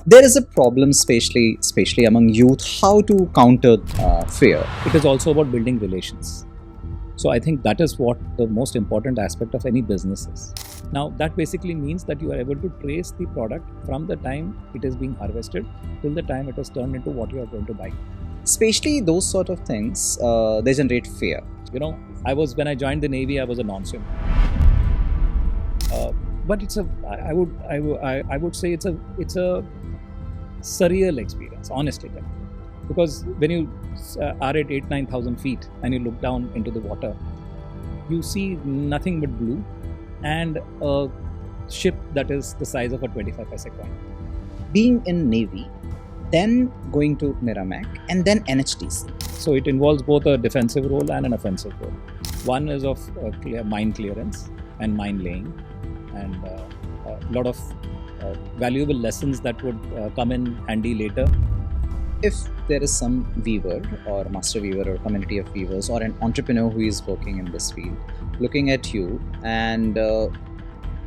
There is a problem, especially among youth, how to counter fear. It is also about building relations. So I think that is what the most important aspect of any business is. Now that basically means that you are able to trace the product from the time it is being harvested till the time it is turned into what you are going to buy. Especially those sort of things, they generate fear. When I joined the Navy, I was a non-swimmer. But I would say it's a surreal experience, honestly. Because when you are at 8,000-9,000 feet and you look down into the water, you see nothing but blue and a ship that is the size of a 25 paise coin. Being in Navy, then going to NERAMAC, and then NHDC. So it involves both a defensive role and an offensive role. One is of mine clearance and mine laying, and a lot of valuable lessons that would come in handy later. If there is some weaver or master weaver or community of weavers or an entrepreneur who is working in this field, looking at you and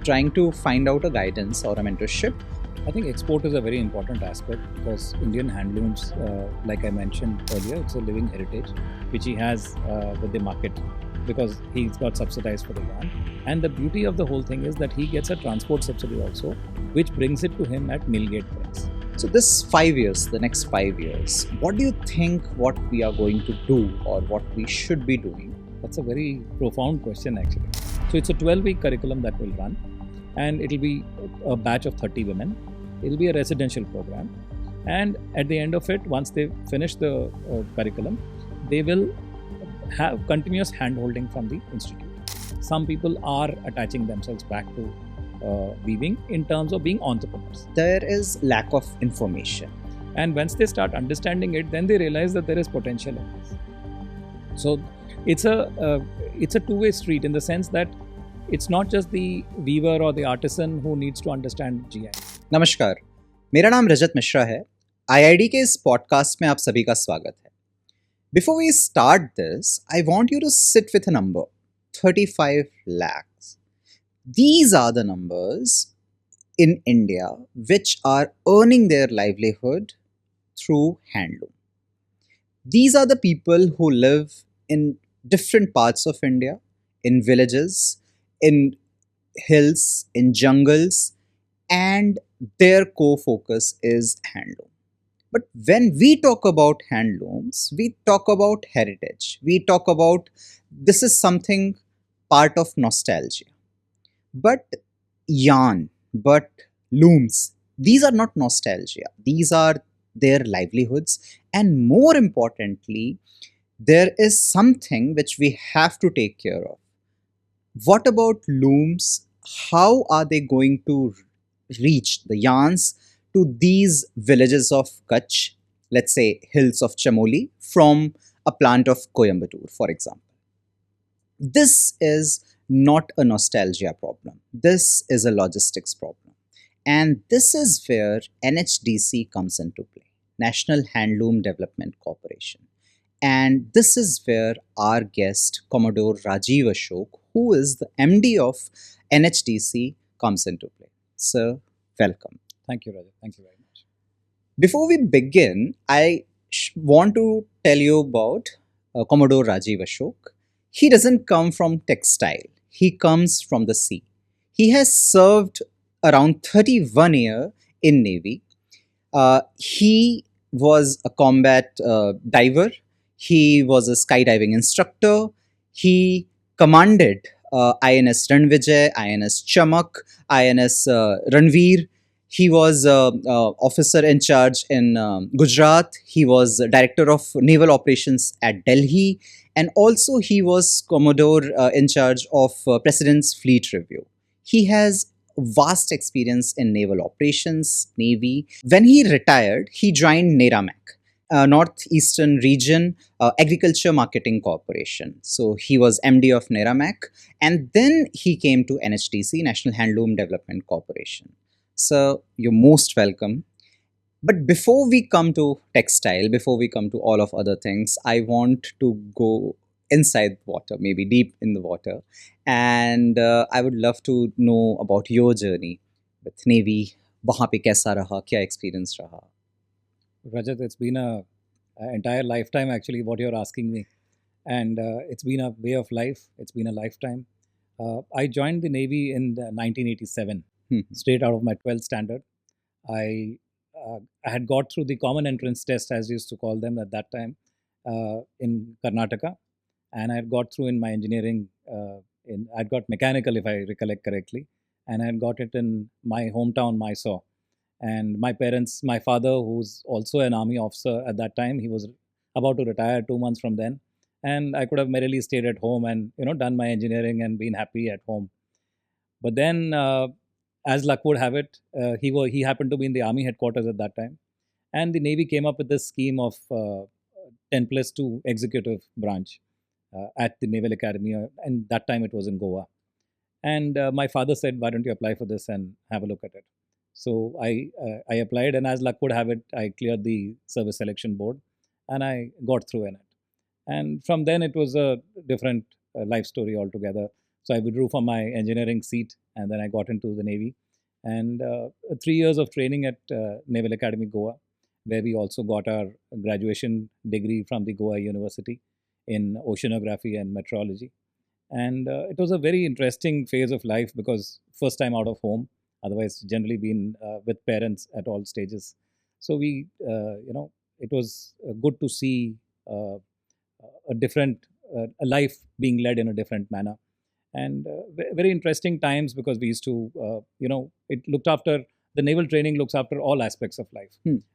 trying to find out a guidance or a mentorship, I think export is a very important aspect because Indian handlooms, like I mentioned earlier, it's a living heritage which he has with the market because he's got subsidized for the yarn. And the beauty of the whole thing is that he gets a transport subsidy also, which brings it to him at mill gate price. So this 5 years, the next 5 years, what do you think what we are going to do or what we should be doing? That's a very profound question actually. So it's a 12-week curriculum that will run and it'll be a batch of 30 women. It'll be a residential program. And at the end of it, once they finish the curriculum, they will have continuous hand-holding from the institute. Some people are attaching themselves back to weaving in terms of being entrepreneurs. There is lack of information. And once they start understanding it, then they realize that there is potential in this. So it's a two-way street in the sense that it's not just the weaver or the artisan who needs to understand GI. नमस्कार, मेरा नाम रजत मिश्रा है। IID के इस podcast में आप सभी का स्वागत है। Before we start this, I want you to sit with a number, 35 lakhs. These are the numbers in India which are earning their livelihood through handloom. These are the people who live in different parts of India, in villages, in hills, in jungles, and their core focus is handloom. But when we talk about handlooms, we talk about heritage. We talk about this is something part of nostalgia. But yarn, but looms, these are not nostalgia. These are their livelihoods. And more importantly, there is something which we have to take care of. What about looms? How are they going to reach the yarns to these villages of Kutch, let's say hills of Chamoli, from a plant of Coimbatore, for example? This is not a nostalgia problem. This is a logistics problem. And this is where NHDC comes into play, National Handloom Development Corporation. And this is where our guest, Commodore Rajiv Ashok, who is the MD of NHDC, comes into play. Sir, welcome. Thank you, Rajat. Thank you very much. Before we begin, I want to tell you about Commodore Rajiv Ashok. He doesn't come from textile. He comes from the sea. He has served around 31 years in Navy. He was a combat diver. He was a skydiving instructor. He commanded INS Ranvijay, INS Chamak, INS Ranveer. He was officer in charge in Gujarat. He was director of naval operations at Delhi. And also he was Commodore in charge of President's Fleet Review. He has vast experience in naval operations, Navy. When he retired, he joined NERAMAC, Northeastern Region Agriculture Marketing Corporation. So he was MD of NERAMAC, and then he came to NHDC, National Handloom Development Corporation. So you're most welcome. But before we come to textile, before we come to all of other things, I want to go inside water, maybe deep in the water. And I would love to know about your journey with Navy, वहाँ पे कैसा रहा, क्या experience रहा? Rajat, it's been a entire lifetime actually what you're asking me, and it's been a way of life. It's been a lifetime. I joined the Navy in 1987, straight out of my 12th standard. I I had got through the common entrance test, as used to call them at that time, in Karnataka, and I had got through in my engineering. I'd got mechanical, if I recollect correctly, and I had got it in my hometown, Mysore. And my parents, my father, who's also an army officer at that time, he was about to retire 2 months from then, and I could have merrily stayed at home and done my engineering and been happy at home. But then, as luck would have it, he happened to be in the army headquarters at that time, and the Navy came up with this scheme of 10+2 executive branch at the Naval Academy, and that time it was in Goa. And my father said, "Why don't you apply for this and have a look at it?" So I applied, and as luck would have it, I cleared the service selection board, and I got through in it. And from then, it was a different life story altogether. So I withdrew from my engineering seat, and then I got into the Navy, and 3 years of training at Naval Academy Goa, where we also got our graduation degree from the Goa University in oceanography and meteorology. And it was a very interesting phase of life because first time out of home, otherwise generally been with parents at all stages. So it was good to see a different a life being led in a different manner, and very interesting times because we used to it looked after the naval training looks after all aspects of life,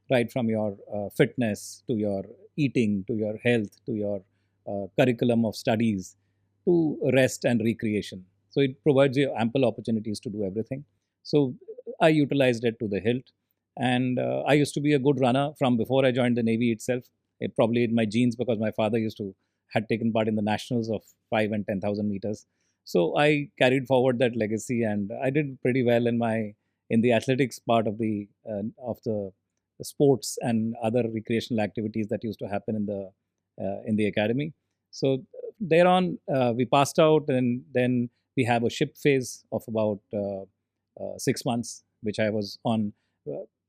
right from your fitness to your eating to your health to your curriculum of studies to rest and recreation. So it provides you ample opportunities to do everything. So I utilized it to the hilt, and I used to be a good runner from before I joined the Navy itself. It probably in my genes because my father used to had taken part in the nationals of 5 and 10,000 meters. So I carried forward that legacy, and I did pretty well in the athletics part of the sports and other recreational activities that used to happen in the academy. So thereon, we passed out, and then we have a ship phase of about 6 months, which I was on.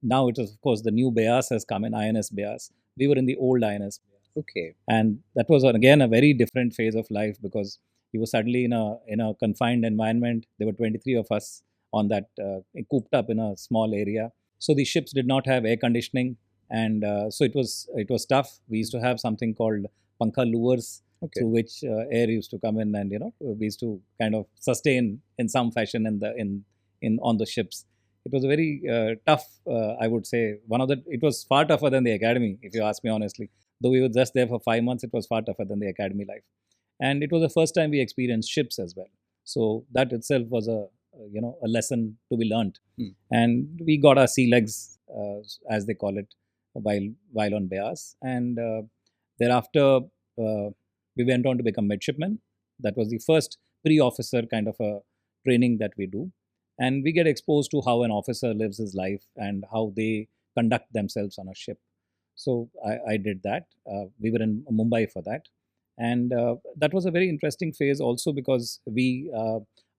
Now it is, of course, the new Beas has come in, INS Beas. We were in the old INS. Okay. And that was again a very different phase of life because you were suddenly in a confined environment. There were 23 of us on that, cooped up in a small area. So the ships did not have air conditioning, and so it was tough. We used to have something called pankha louvers, through which air used to come in, and we used to kind of sustain in some fashion in on the ships. It was a very tough, I would say, it was far tougher than the academy, if you ask me honestly. Though we were just there for 5 months, it was far tougher than the academy life. And it was the first time we experienced ships as well. So that itself was a lesson to be learned. And we got our sea legs, as they call it, while on Beas. And thereafter, we went on to become midshipmen. That was the first pre-officer kind of a training that we do. And we get exposed to how an officer lives his life and how they conduct themselves on a ship. So I did that. We were in Mumbai for that. And that was a very interesting phase also because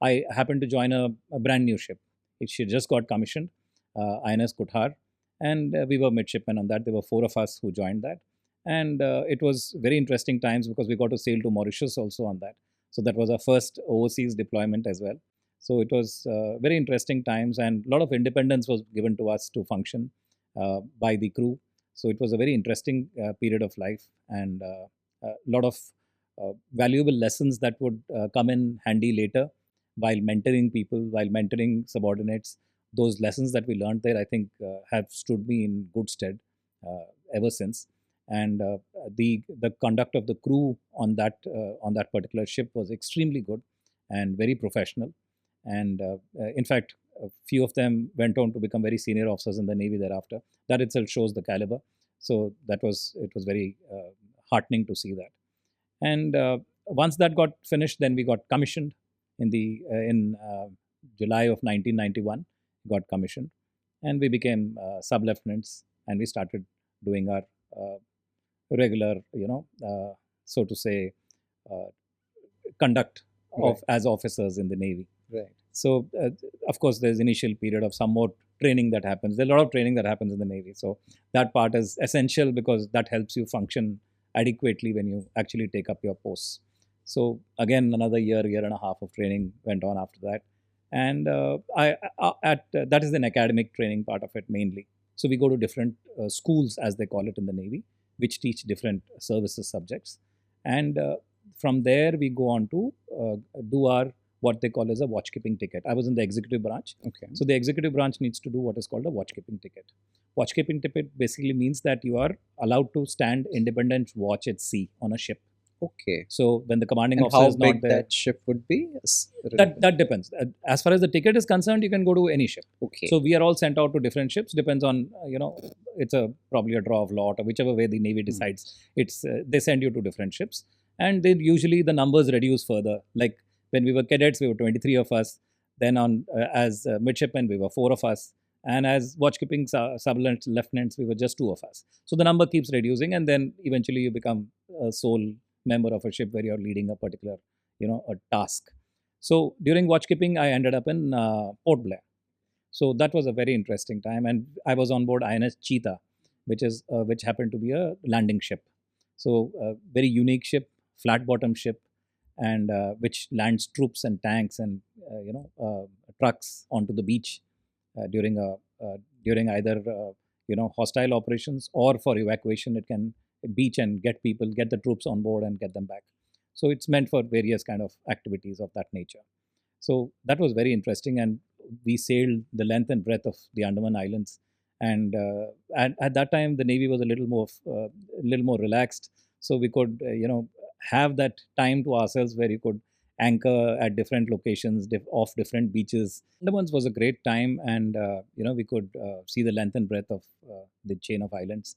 I happened to join a brand new ship. She just got commissioned, INS Kuthar, and we were midshipmen on that. There were 4 of us who joined that. And it was very interesting times because we got to sail to Mauritius also on that. So that was our first overseas deployment as well. So it was very interesting times, and a lot of independence was given to us to function by the crew. So it was a very interesting period of life, and a lot of valuable lessons that would come in handy later while mentoring people, while mentoring subordinates. Those lessons that we learned there, I think, have stood me in good stead ever since. And the conduct of the crew on that particular ship was extremely good and very professional. And in fact, a few of them went on to become very senior officers in the Navy thereafter. That itself shows the caliber. So it was very heartening to see that. And once that got finished, then we got commissioned in July of 1991. Got commissioned, and we became sub lieutenants, and we started doing our regular, so to say, conduct of as officers in the Navy. Right. So, of course, there's initial period of some more training that happens. There's a lot of training that happens in the Navy. So that part is essential because that helps you function adequately when you actually take up your posts. So again, another year and a half of training went on after that. And that is an academic training part of it mainly. So we go to different schools, as they call it in the Navy, which teach different services subjects. And from there, we go on to do our what they call as a watchkeeping ticket. I was in the executive branch. Okay. So the executive branch needs to do what is called a watchkeeping ticket. Watchkeeping ticket basically means that you are allowed to stand independent watch at sea on a ship. Okay. So when the commanding And officer how is not big there, that ship would be? that depends. As far as the ticket is concerned, you can go to any ship. Okay. So we are all sent out to different ships. Depends on it's probably a draw of lot, or whichever way the Navy decides. It's they send you to different ships, and then usually the numbers reduce further. Like when we were cadets, we were 23 of us. Then on as midshipmen, we were 4 of us, and as watchkeeping sub-lieutenants, we were just 2 of us. So the number keeps reducing, and then eventually you become a sole member of a ship where you're leading a particular a task. So during watchkeeping, I ended up in Port Blair. So that was a very interesting time, and I was on board INS Cheetah, which happened to be a landing ship. So a very unique ship, flat bottom ship, and which lands troops and tanks and trucks onto the beach during either hostile operations or for evacuation. It can beach and get the troops on board and get them back. So it's meant for various kind of activities of that nature. So that was very interesting, and we sailed the length and breadth of the Andaman Islands. And at that time, the Navy was a little more relaxed, so we could have that time to ourselves where you could anchor at different locations off different beaches. Andamans was a great time, and we could see the length and breadth of the chain of islands.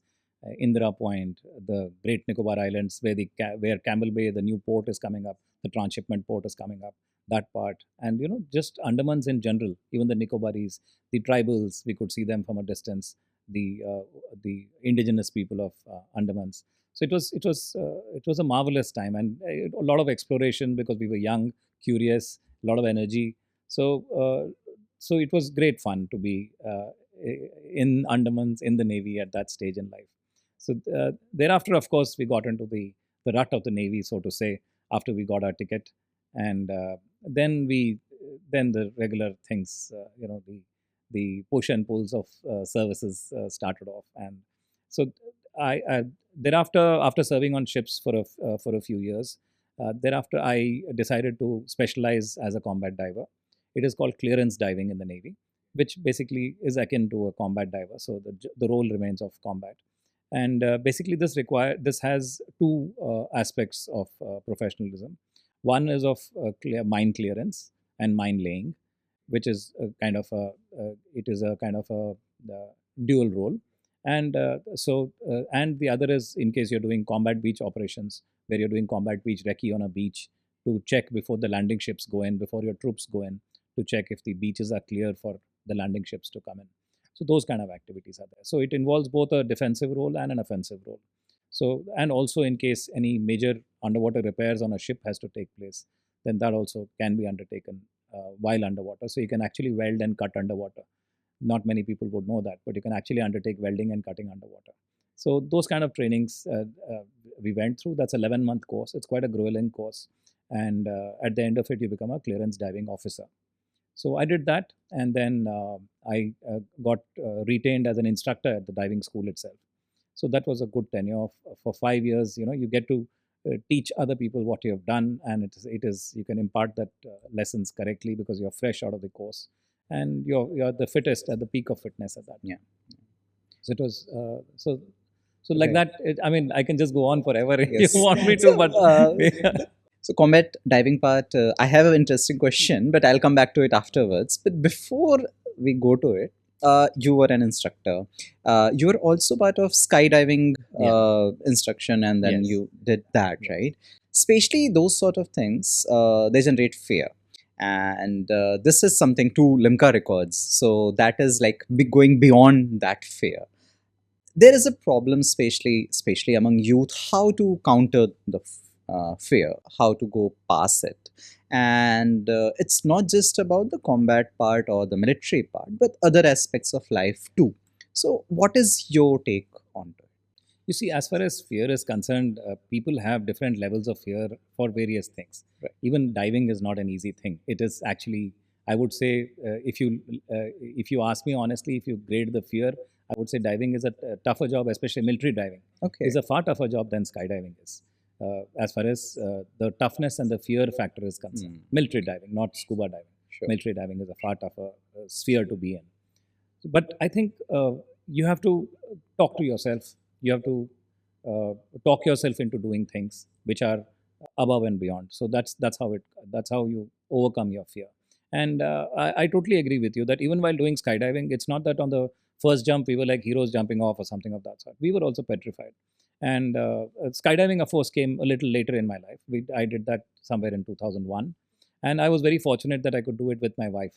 Indira Point, the Great Nicobar Islands, where Campbell Bay, the new port is coming up, the transshipment port is coming up, that part. And just Andamans in general, even the Nicobaris, the tribals, we could see them from a distance, the indigenous people of Andamans. So it was a marvelous time, and a lot of exploration because we were young, curious, a lot of energy. So it was great fun to be in Andamans, in the Navy at that stage in life. So thereafter, of course, we got into the rut of the Navy, so to say, after we got our ticket, and then the regular things, the push and pulls of services started off, and so I thereafter, after serving on ships for a few years, thereafter I decided to specialize as a combat diver. It is called clearance diving in the Navy, which basically is akin to a combat diver. So the role remains of combat. And basically, this has two aspects of professionalism. One is of mine clearance and mine laying, which is a kind of a dual role. And and the other is in case you're doing combat beach operations, where you're doing combat beach recce on a beach to check before the landing ships go in, before your troops go in, to check if the beaches are clear for the landing ships to come in. So those kind of activities are there. So it involves both a defensive role and an offensive role. So, and also in case any major underwater repairs on a ship has to take place, then that also can be undertaken while underwater. So you can actually weld and cut underwater. Not many people would know that, but you can actually undertake welding and cutting underwater. So those kind of trainings we went through. That's an 11-month course. It's quite a grueling course. And at the end of it, you become a clearance diving officer. So I did that, and then I got retained as an instructor at the diving school itself. So that was a good tenure for 5 years. You get to teach other people what you have done, and it is you can impart that lessons correctly because you're fresh out of the course, and you're the fittest at the peak of fitness at that. Yeah. So it was so like that. I can just go on forever if Yes. you want me to, but. So combat diving part, I have an interesting question, but I'll come back to it afterwards. But before we go to it, you were an instructor. You were also part of skydiving instruction, and then Yes. you did that, right? Especially those sort of things, they generate fear. And this is something to Limca records. So that is like going beyond that fear. There is a problem, especially among youth, how to counter the fear, how to go past it. And it's not just about the combat part or the military part, but other aspects of life too. So, what is your take on it? You see, as far as fear is concerned, people have different levels of fear for various things. Right. Even diving is not an easy thing. It is actually, I would say, if you ask me honestly, if you grade the fear, I would say diving is a tougher job, especially military diving. Okay. Is a far tougher job than skydiving is. As far as the toughness and the fear factor is concerned, military diving, not scuba diving. Sure. Military diving is a far tougher sphere to be in. But I think you have to talk to yourself. You have to talk yourself into doing things which are above and beyond. So that's how you overcome your fear. And I totally agree with you that even while doing skydiving, it's not that on the first jump we were like heroes jumping off or something of that sort. We were also petrified. And skydiving, of course, came a little later in my life. I did that somewhere in 2001, and I was very fortunate that I could do it with my wife.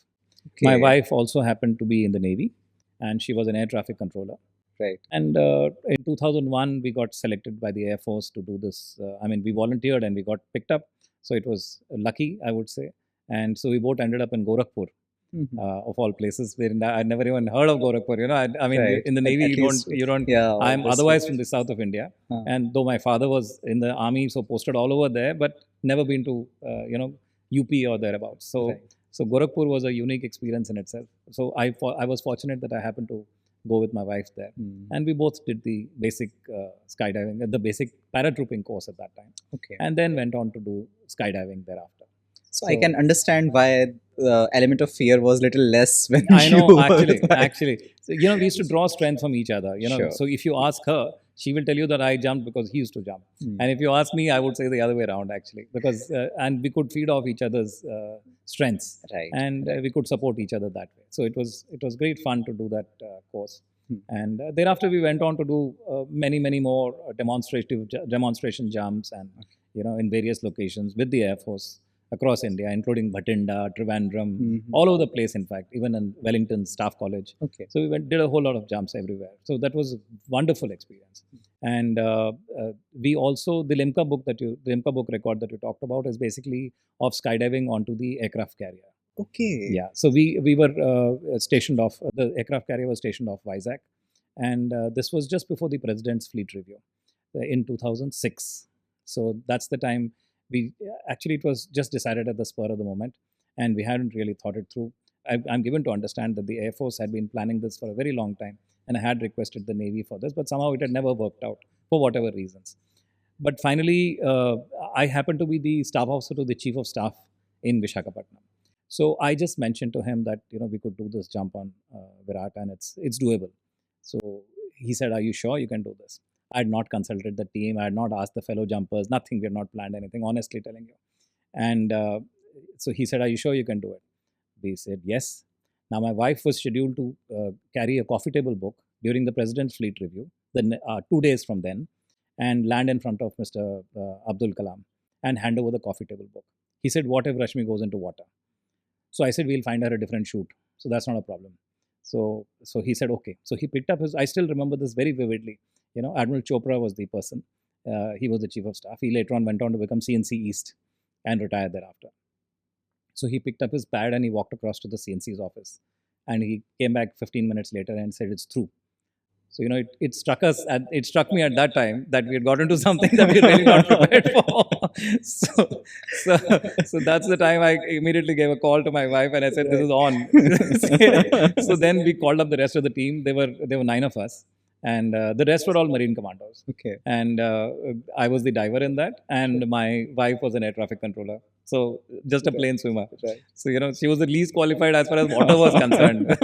Okay. My wife also happened to be in the Navy, and she was an air traffic controller. Right. And in 2001, we got selected by the Air Force to do this. We volunteered and we got picked up. So it was lucky, I would say. And so we both ended up in Gorakhpur, of all places. Where I never even heard of Gorakhpur. Right. In the Navy, you don't. Yeah, I'm obviously. otherwise from the south of India, and though my father was in the army, so posted all over there, but never been to UP or thereabouts. So. Right. So Gorakhpur was a unique experience in itself. So I was fortunate that I happened to go with my wife there, and we both did the basic skydiving, the basic paratrooping course at that time. Okay. And then went on to do skydiving thereafter. So I can understand why the element of fear was little less when I know, you actually. So, we used to draw strength from each other. Sure. So if you ask her, she will tell you that I jumped because he used to jump. And if you ask me, I would say the other way around, actually, because and we could feed off each other's strengths, Right. And we could support each other that way. So it was great fun to do that course. And thereafter, we went on to do many more demonstration jumps, and in various locations with the Air Force across India, including Bhatinda, Trivandrum, all over the place, in fact, even in Wellington Staff College. Okay. So we did a whole lot of jumps everywhere. So that was a wonderful experience. And we also, the Limca book record that you talked about is basically of skydiving onto the aircraft carrier. Okay. Yeah. So we were stationed off, the aircraft carrier was stationed off Vizag. And this was just before the President's Fleet Review in 2006. So that's the time. It was just decided at the spur of the moment, and we hadn't really thought it through. I'm given to understand that the Air Force had been planning this for a very long time, and I had requested the Navy for this, but somehow it had never worked out for whatever reasons. But finally, I happened to be the staff officer to the Chief of Staff in Visakhapatnam. So I just mentioned to him that we could do this jump on Virat, and it's doable. So he said, "Are you sure you can do this?" I had not consulted the team. I had not asked the fellow jumpers. Nothing. We had not planned anything, honestly telling you. And so he said, "Are you sure you can do it?" We said, "Yes." Now, my wife was scheduled to carry a coffee table book during the President's Fleet Review, 2 days from then, and land in front of Mr. Abdul Kalam and hand over the coffee table book. He said, "What if Rashmi goes into water?" So I said, "We'll find her a different shoot. So that's not a problem." So he said, "Okay." So he picked up I still remember this very vividly. Admiral Chopra was the person. He was the Chief of Staff. He later on went on to become CNC East and retired thereafter. So he picked up his pad and he walked across to the CNC's office. And he came back 15 minutes later and said, "It's through." So, it struck us, and it struck me at that time that we had got into something that we were really not prepared for. So that's the time I immediately gave a call to my wife and I said, "This is on." So then we called up the rest of the team. There were 9 of us. And the rest were all Marine commandos. Okay. And I was the diver in that, and my wife was an air traffic controller. So just a plain swimmer. Right. So she was the least qualified as far as water was concerned.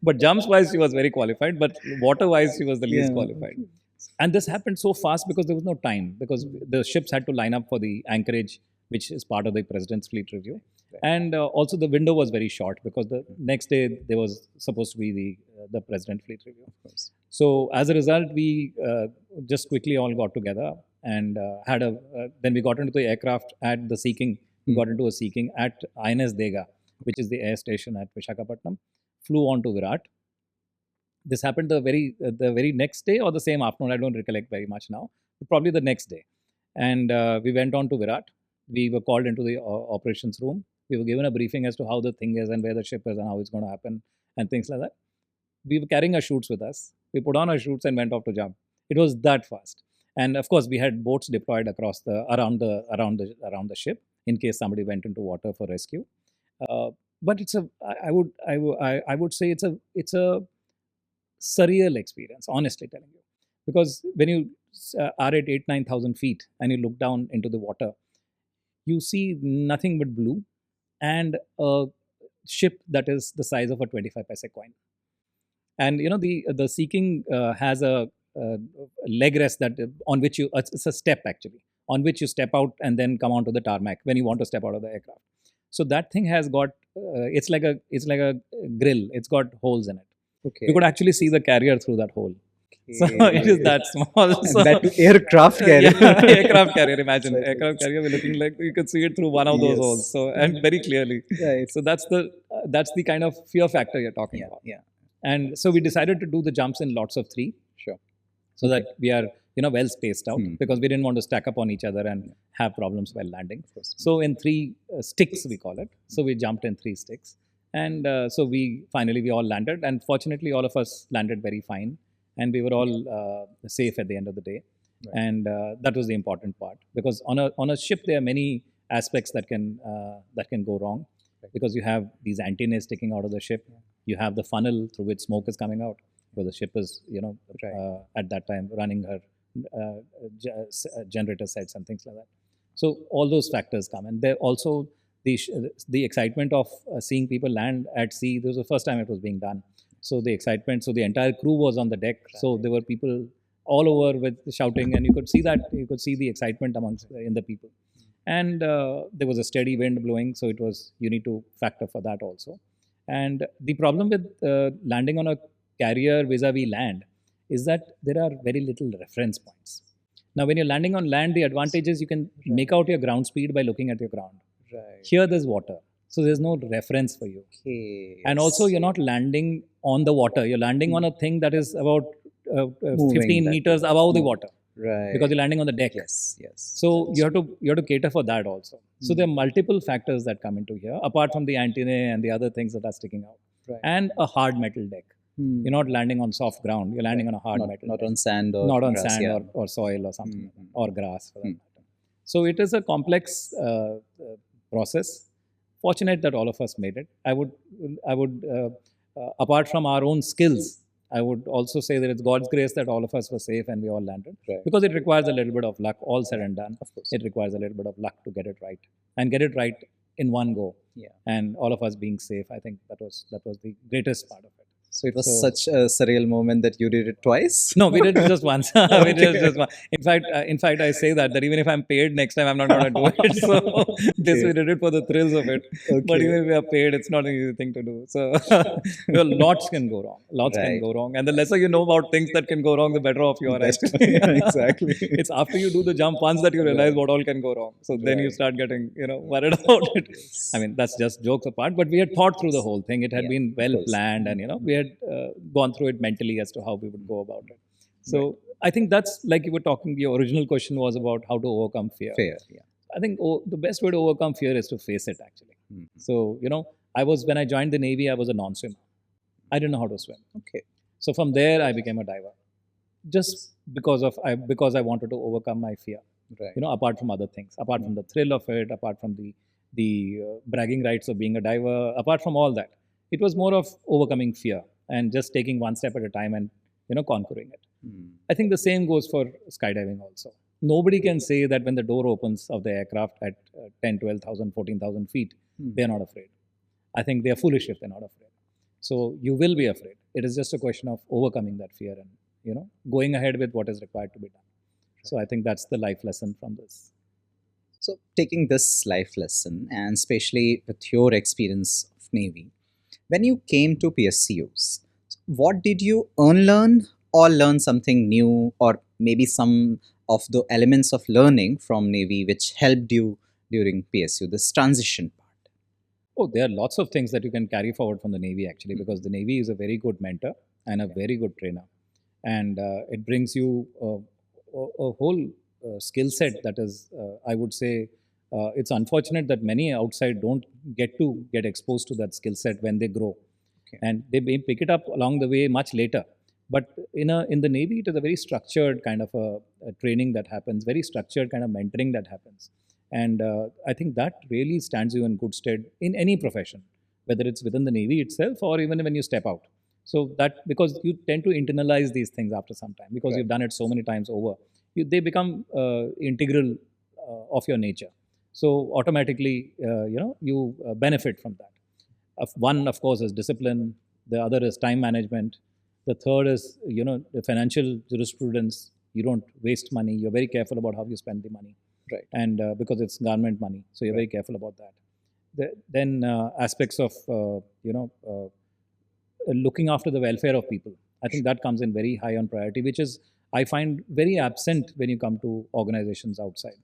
But jumps wise, she was very qualified. But water wise, she was the least qualified. And this happened so fast because there was no time, because the ships had to line up for the anchorage, which is part of the President's Fleet Review. And also the window was very short because the next day there was supposed to be the President Fleet Review. Of course. So as a result, we just quickly all got together and then we got into the aircraft at the Seeking. We got into a Seeking at INS Dega, which is the air station at Visakhapatnam. Flew on to Virat. This happened the very next day or the same afternoon. I don't recollect very much now. But probably the next day. And we went on to Virat. We were called into the operations room. We were given a briefing as to how the thing is and where the ship is and how it's going to happen and things like that. We were carrying our chutes with us. We put on our chutes and went off to jump. It was that fast. And of course, we had boats deployed across around the ship in case somebody went into water for rescue. But it's a I would say it's a surreal experience, honestly telling you, because when you are at 8,000-9,000 feet and you look down into the water, you see nothing but blue and a ship that is the size of a 25 paise coin. And the Sea King has a leg rest that on which you it's a step actually on which you step out and then come onto the tarmac when you want to step out of the aircraft. So that thing has got it's like a grill. It's got holes in it. Okay. You could actually see the carrier through that hole. So it is that small. So, that aircraft carrier. Yeah, aircraft carrier. Imagine aircraft carrier. We're looking like you could see it through one of those holes. So and very clearly. Right. So that's the kind of fear factor you're talking about. Yeah. And so we decided to do the jumps in lots of 3. Sure. So that we are well spaced out because we didn't want to stack up on each other and have problems while landing. So in 3 sticks we call it. So we jumped in 3 sticks, and so we all landed, and fortunately all of us landed very fine, and we were all safe at the end of the day. Right. And that was the important part, because on a ship there are many aspects that can go wrong, because you have these antennae sticking out of the ship. You have the funnel through which smoke is coming out, because the ship is at that time running her generator sets and things like that. So all those factors come, and there also the excitement of seeing people land at sea. This was the first time it was being done. So the excitement, so the entire crew was on the deck. So there were people all over with shouting, and you could see the excitement amongst in the people. And there was a steady wind blowing, so you need to factor for that also. And the problem with landing on a carrier vis-a-vis land is that there are very little reference points. Now, when you're landing on land, the advantage is you can make out your ground speed by looking at your ground. Right. Here, there's water, so there's no reference for you. Okay. And also, you're not landing on the water. You're landing on a thing that is about 15 meters above the water. Right. Because you're landing on the deck. Yes. So you have to cater for that also. So there are multiple factors that come into here, apart from the antennae and the other things that are sticking out. Right. And a hard metal deck. You're not landing on soft ground. You're landing on a hard metal. Not on sand or not on grass, sand or soil or something like that, or grass for that matter. So it is a complex process. Fortunate that all of us made it. I would apart from our own skills, I would also say that it's God's grace that all of us were safe and we all landed. Right. Because it requires a little bit of luck, all said and done. Of course. It requires a little bit of luck to get it right, and get it right in one go. Yeah. And all of us being safe, I think that was the greatest part of it. So it was such a surreal moment that you did it twice? No, we did it just once. We did it just once. In fact, I say that even if I'm paid next time, I'm not going to do it. So this we did it for the thrills of it. Okay. But even if we are paid, it's not an easy thing to do. So lots can go wrong. Lots can go wrong. And the lesser you know about things that can go wrong, the better off you are. Actually. Exactly. It's after you do the jump once that you realize what all can go wrong. So then you start getting worried about it. I mean, that's just jokes apart. But we had thought through the whole thing. It had been well planned, and we had gone through it mentally as to how we would go about it. So I think that's, like you were talking, your original question was about how to overcome fear. I think the best way to overcome fear is to face it, actually. So, when I joined the Navy, I was a non-swimmer. I didn't know how to swim. Okay. So from there, I became a diver. Just because I wanted to overcome my fear. Right. Apart from other things, apart from the thrill of it, apart from the bragging rights of being a diver, apart from all that, it was more of overcoming fear and just taking one step at a time and conquering it. I think the same goes for skydiving also. Nobody can say that when the door opens of the aircraft at 10, 12,000, 14,000 feet, they're not afraid. I think they're foolish if they're not afraid. So you will be afraid. It is just a question of overcoming that fear and going ahead with what is required to be done. So I think that's the life lesson from this. So taking this life lesson, and especially with your experience of Navy, when you came to PSCUs, what did you unlearn or learn something new, or maybe some of the elements of learning from Navy which helped you during PSU, this transition part? Oh, there are lots of things that you can carry forward from the Navy, actually, because the Navy is a very good mentor and a very good trainer. And it brings you a whole skill set that is, I would say, it's unfortunate that many outside don't get exposed to that skill set when they grow, and they may pick it up along the way much later. But in the Navy, it is a very structured kind of a training that happens, very structured kind of mentoring that happens, and I think that really stands you in good stead in any profession, whether it's within the Navy itself or even when you step out. So that, because you tend to internalize these things after some time, because you've done it so many times over, they become integral of your nature. So automatically, you benefit from that. One, of course, is discipline. The other is time management. The third is, the financial jurisprudence. You don't waste money. You're very careful about how you spend the money. Right. And because it's government money, so you're very careful about that. Then aspects of, looking after the welfare of people. I think that comes in very high on priority, which is, I find, very absent when you come to organizations outside.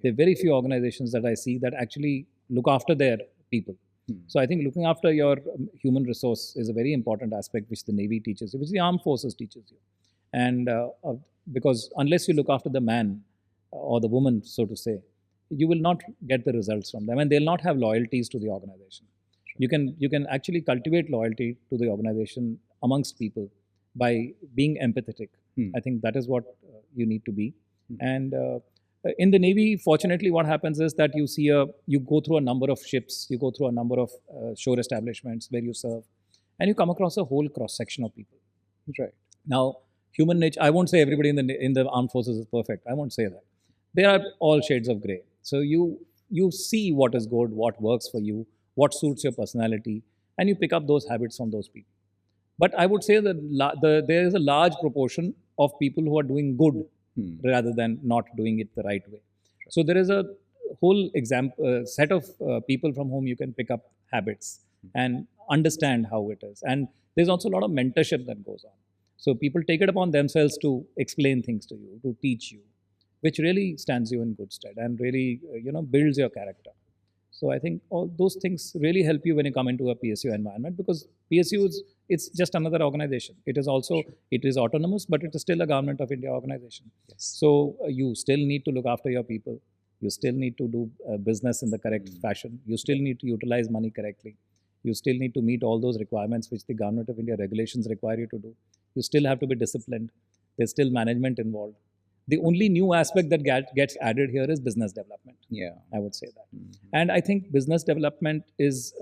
There are very few organizations that I see that actually look after their people. So I think looking after your human resource is a very important aspect which the Navy teaches you, which the armed forces teaches you. And because unless you look after the man or the woman, so to say, you will not get the results from them, and they'll not have loyalties to the organization. You can actually cultivate loyalty to the organization amongst people by being empathetic. I think that is what you need to be. And in the Navy, fortunately, what happens is that you go through a number of ships, you go through a number of shore establishments where you serve, and you come across a whole cross section of people. Right. Now, human nature, I won't say everybody in the armed forces is perfect. I won't say that. There are all shades of gray. So you see what is good, what works for you, what suits your personality, and you pick up those habits from those people. But I would say that there is a large proportion of people who are doing good rather than not doing it the right way. So there is a whole set of people from whom you can pick up habits and understand how it is. And there's also a lot of mentorship that goes on. So people take it upon themselves to explain things to you, to teach you, which really stands you in good stead and really builds your character. So I think all those things really help you when you come into a PSU environment, because PSU it's just another organization. It is autonomous, but it is still a Government of India organization. Yes. So you still need to look after your people. You still need to do business in the correct fashion. You still need to utilize money correctly. You still need to meet all those requirements which the Government of India regulations require you to do. You still have to be disciplined. There's still management involved. The only new aspect that gets added here is business development. Yeah, I would say that. And I think business development is,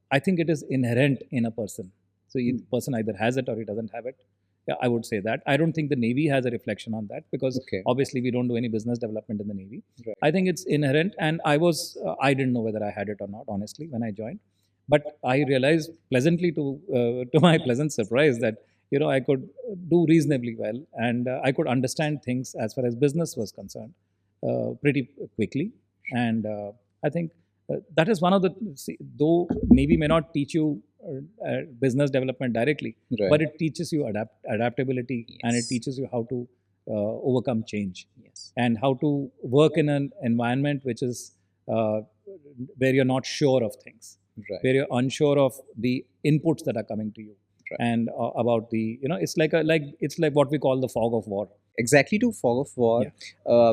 I think it is inherent in a person. So the person either has it or he doesn't have it. Yeah, I would say that. I don't think the Navy has a reflection on that, because obviously we don't do any business development in the Navy. Right. I think it's inherent, and I didn't know whether I had it or not, honestly, when I joined. But I realized pleasantly, to my pleasant surprise, that I could do reasonably well, and I could understand things as far as business was concerned pretty quickly. And I think that is one of the, though Navy may not teach you business development directly, but it teaches you adaptability, and it teaches you how to overcome change, and how to work in an environment which is where you're not sure of things, where you're unsure of the inputs that are coming to you. And about the, it's like what we call the fog of war. Exactly, to fog of war,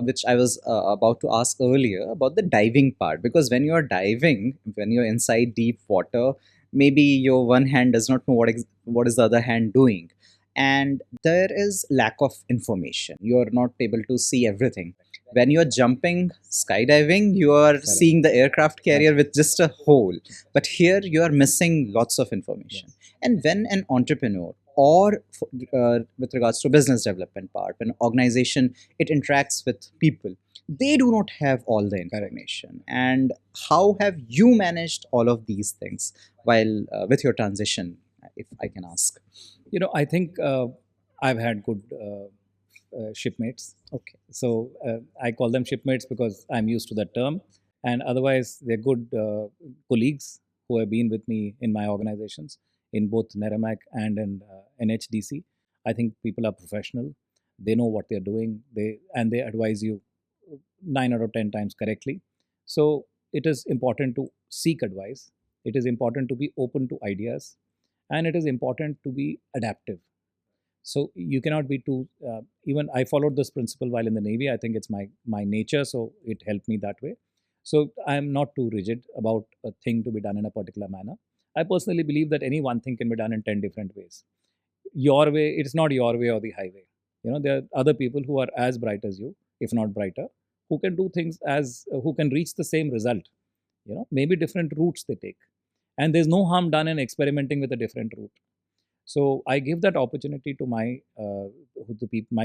which I was about to ask earlier about the diving part. Because when you're diving, when you're inside deep water, maybe your one hand does not know what is the other hand doing, and there is lack of information. You're not able to see everything. When you're jumping skydiving, you are seeing the aircraft carrier with just a hole, but here you are missing lots of information. And when an entrepreneur, or with regards to business development part, when organization it interacts with people, they do not have all the information. And how have you managed all of these things while with your transition, if I can ask? I think I've had good shipmates. Okay. So I call them shipmates because I'm used to that term, and otherwise they're good colleagues who have been with me in my organizations, in both NERAMAC and in NHDC. I think people are professional. They know what they're doing. They advise you 9 out of 10 times correctly. So it is important to seek advice. It is important to be open to ideas, and it is important to be adaptive. So you cannot be too. Even I followed this principle while in the Navy. I think it's my nature, so it helped me that way. So I am not too rigid about a thing to be done in a particular manner. I personally believe that any one thing can be done in 10 different ways. Your way, it's not your way or the highway. There are other people who are as bright as you, if not brighter, who can do things who can reach the same result. Maybe different routes they take, and there's no harm done in experimenting with a different route. So I give that opportunity to my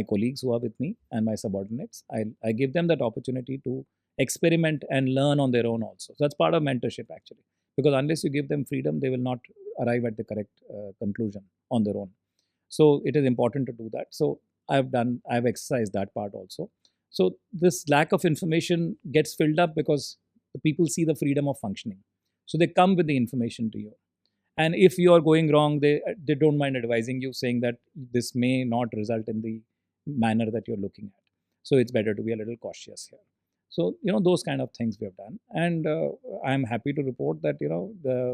colleagues who are with me and my subordinates. I give them that opportunity to experiment and learn on their own also. So that's part of mentorship actually, because unless you give them freedom, they will not arrive at the correct conclusion on their own. So it is important to do that. So I've exercised that part also. So this lack of information gets filled up because the people see the freedom of functioning. So they come with the information to you. And if you are going wrong, they don't mind advising you, saying that this may not result in the manner that you're looking at. So it's better to be a little cautious here. So those kind of things we have done, and I'm happy to report that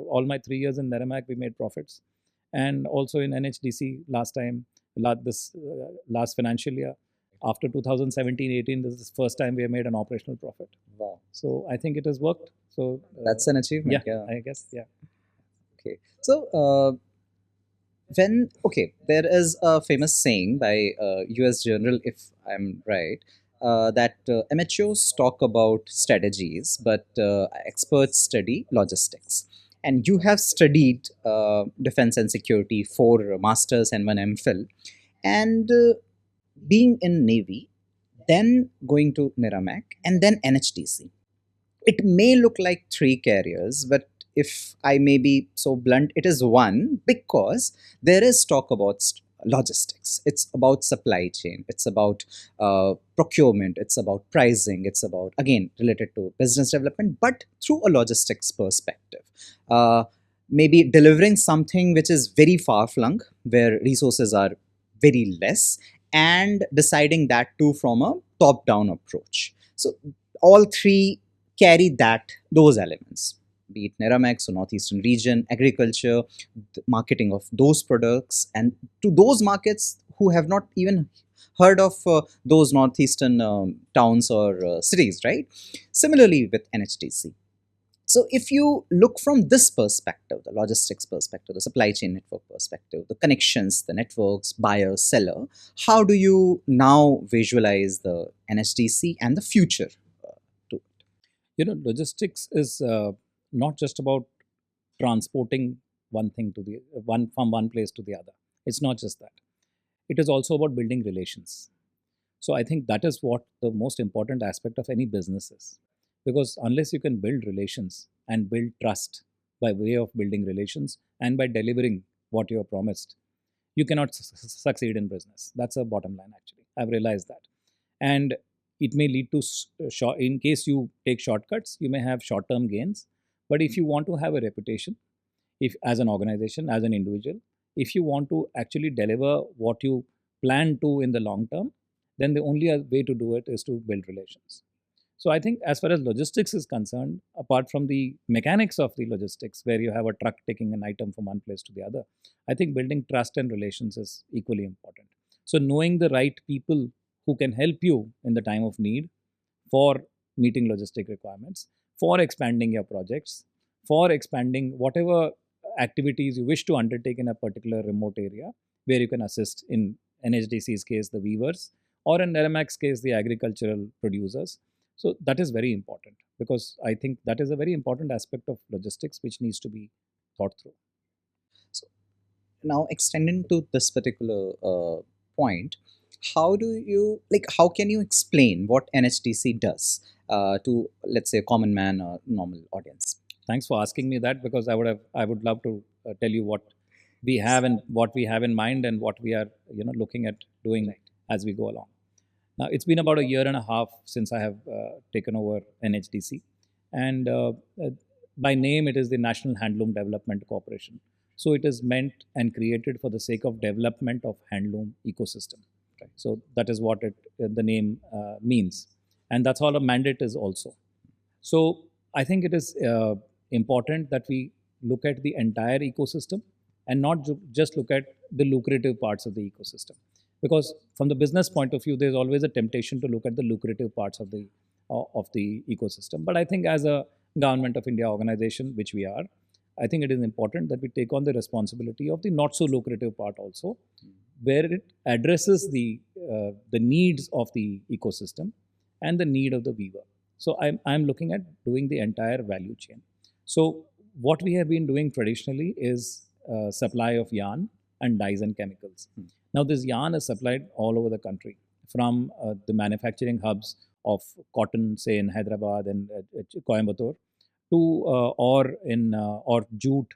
all my 3 years in NERAMAC we made profits, and also in NHDC last financial year. After 2017-18, this is the first time we have made an operational profit. Wow. So I think it has worked. So That's an achievement. yeah, I guess, yeah. Okay. So, there is a famous saying by US General, if I'm right, that amateurs talk about strategies, but experts study logistics. And you have studied defense and security for masters and one MPhil, and being in Navy, then going to NERAMAC, and then NHDC. It may look like three carriers, but if I may be so blunt, it is one, because there is talk about logistics. It's about supply chain. It's about procurement. It's about pricing. It's about, again, related to business development, but through a logistics perspective. Maybe delivering something which is very far flung, where resources are very less, and deciding that too from a top down approach. So all three carry those elements, be it NERAMAC, so Northeastern region, agriculture, the marketing of those products, and to those markets who have not even heard of those Northeastern towns or cities, right? Similarly with NHDC. So if you look from this perspective, the logistics perspective, the supply chain network perspective, the connections, the networks, buyer, seller, how do you now visualize the NHDC and the future to it? Logistics is not just about transporting one thing to the one from one place to the other. It's not just that. It is also about building relations. So I think that is what the most important aspect of any business is, because unless you can build relations and build trust by way of building relations and by delivering what you have promised, you cannot succeed in business. That's a bottom line actually. I've realized that. And it may lead to in case you take shortcuts, you may have short term gains. But if you want to have a reputation, if as an organization, as an individual, if you want to actually deliver what you plan to in the long term, then the only way to do it is to build relations. So I think as far as logistics is concerned, apart from the mechanics of the logistics, where you have a truck taking an item from one place to the other, I think building trust and relations is equally important. So knowing the right people who can help you in the time of need for meeting logistic requirements, for expanding your projects, for expanding whatever activities you wish to undertake in a particular remote area, where you can assist, in NHDC's case, the weavers, or in NERAMAC's case, the agricultural producers. So that is very important, because I think that is a very important aspect of logistics which needs to be thought through. So now extending to this particular point, how can you explain what NHDC does to, let's say, a common man or normal audience? Thanks for asking me that, because I would love to tell you what we have and what we have in mind and what we are looking at doing as we go along. Now, it's been about a year and a half since I have taken over NHDC, and by name it is the National Handloom Development Corporation. So it is meant and created for the sake of development of handloom ecosystem. Right? So that is what the name means, and that's all a mandate is also. So I think it is important that we look at the entire ecosystem and not just look at the lucrative parts of the ecosystem. Because from the business point of view, there's always a temptation to look at the lucrative parts of the ecosystem. But I think as a Government of India organization, which we are, I think it is important that we take on the responsibility of the not so lucrative part also, where it addresses the needs of the ecosystem and the need of the weaver. So I'm looking at doing the entire value chain. So what we have been doing traditionally is supply of yarn and dyes and chemicals. Now this yarn is supplied all over the country, from the manufacturing hubs of cotton, say in Hyderabad and Coimbatore, to or jute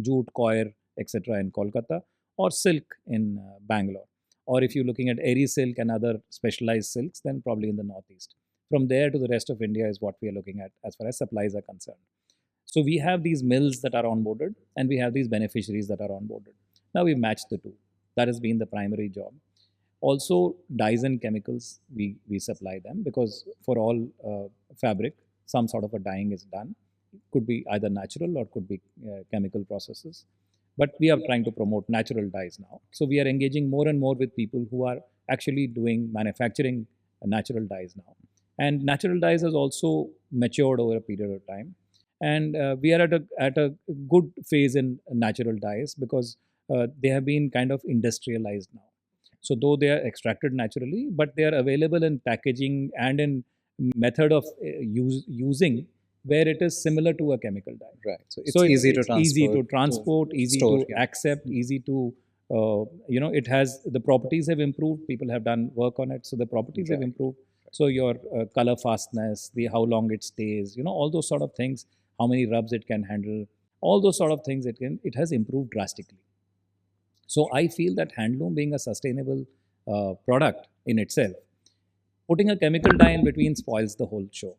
jute, coir, etc. in Kolkata, or silk in Bangalore. Or if you're looking at eri silk and other specialized silks, then probably in the northeast. From there to the rest of India is what we are looking at as far as supplies are concerned. So we have these mills that are onboarded, and we have these beneficiaries that are onboarded. Now we match the two. That has been the primary job. Also, dyes and chemicals, we supply them, because for all fabric, some sort of a dyeing is done. It could be either natural or could be chemical processes. But we are trying to promote natural dyes now. So we are engaging more and more with people who are actually doing manufacturing natural dyes now. And natural dyes has also matured over a period of time. And we are at a good phase in natural dyes, because they have been kind of industrialized now. So though they are extracted naturally, but they are available in packaging and in method of using where it is similar to a chemical dye. Right. So it's easy to transport, easy store, to accept, easy to it has the properties have improved. People have done work on it, so the properties have improved. So your color fastness, how long it stays, all those sort of things, how many rubs it can handle, all those sort of things it has improved drastically. So I feel that handloom, being a sustainable product in itself, putting a chemical dye in between spoils the whole show.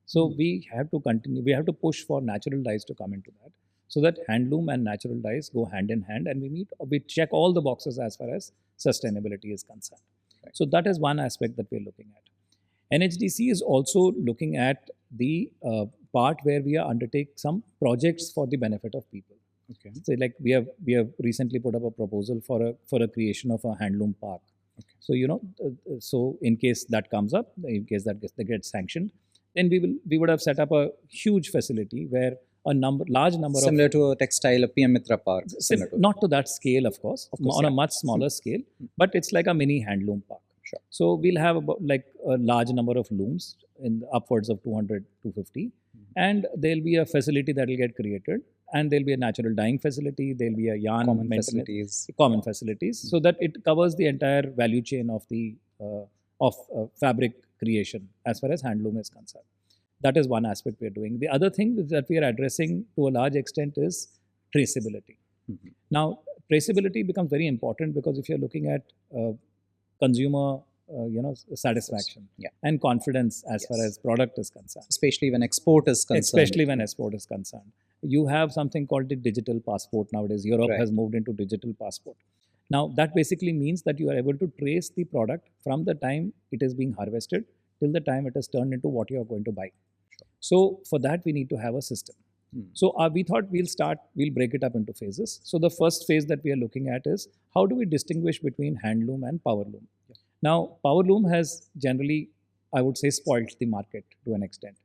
So we have to continue. We have to push for natural dyes to come into that, so that handloom and natural dyes go hand in hand, and we check all the boxes as far as sustainability is concerned. Right. So that is one aspect that we're looking at. NHDC is also looking at the part where we are undertake some projects for the benefit of people. Okay. So like we have recently put up a proposal for a creation of a handloom park. Okay. So so in case that comes up, in case that gets sanctioned, then we would have set up a huge facility where large number similar to a textile, a PM Mitra park. Not to that scale, of course on a much smaller scale, but it's like a mini handloom park. Sure. So we'll have about like a large number of looms in upwards of 200, 250, and there'll be a facility that will get created, and there'll be a natural dyeing facility, there'll be a yarn common facilities, so that it covers the entire value chain of the fabric creation as far as handloom is concerned. That is one aspect we are doing. The other thing that we are addressing to a large extent is traceability. Now, traceability becomes very important, because if you're looking at consumer satisfaction and confidence as far as product is concerned, especially when export is concerned, you have something called the digital passport nowadays. Europe has moved into digital passport. Now that basically means that you are able to trace the product from the time it is being harvested till the time it is turned into what you are going to buy. So for that we need to have a system. So we thought we'll break it up into phases. So the first phase that we are looking at is, how do we distinguish between handloom and powerloom? Now, powerloom has generally, I would say, spoiled the market to an extent,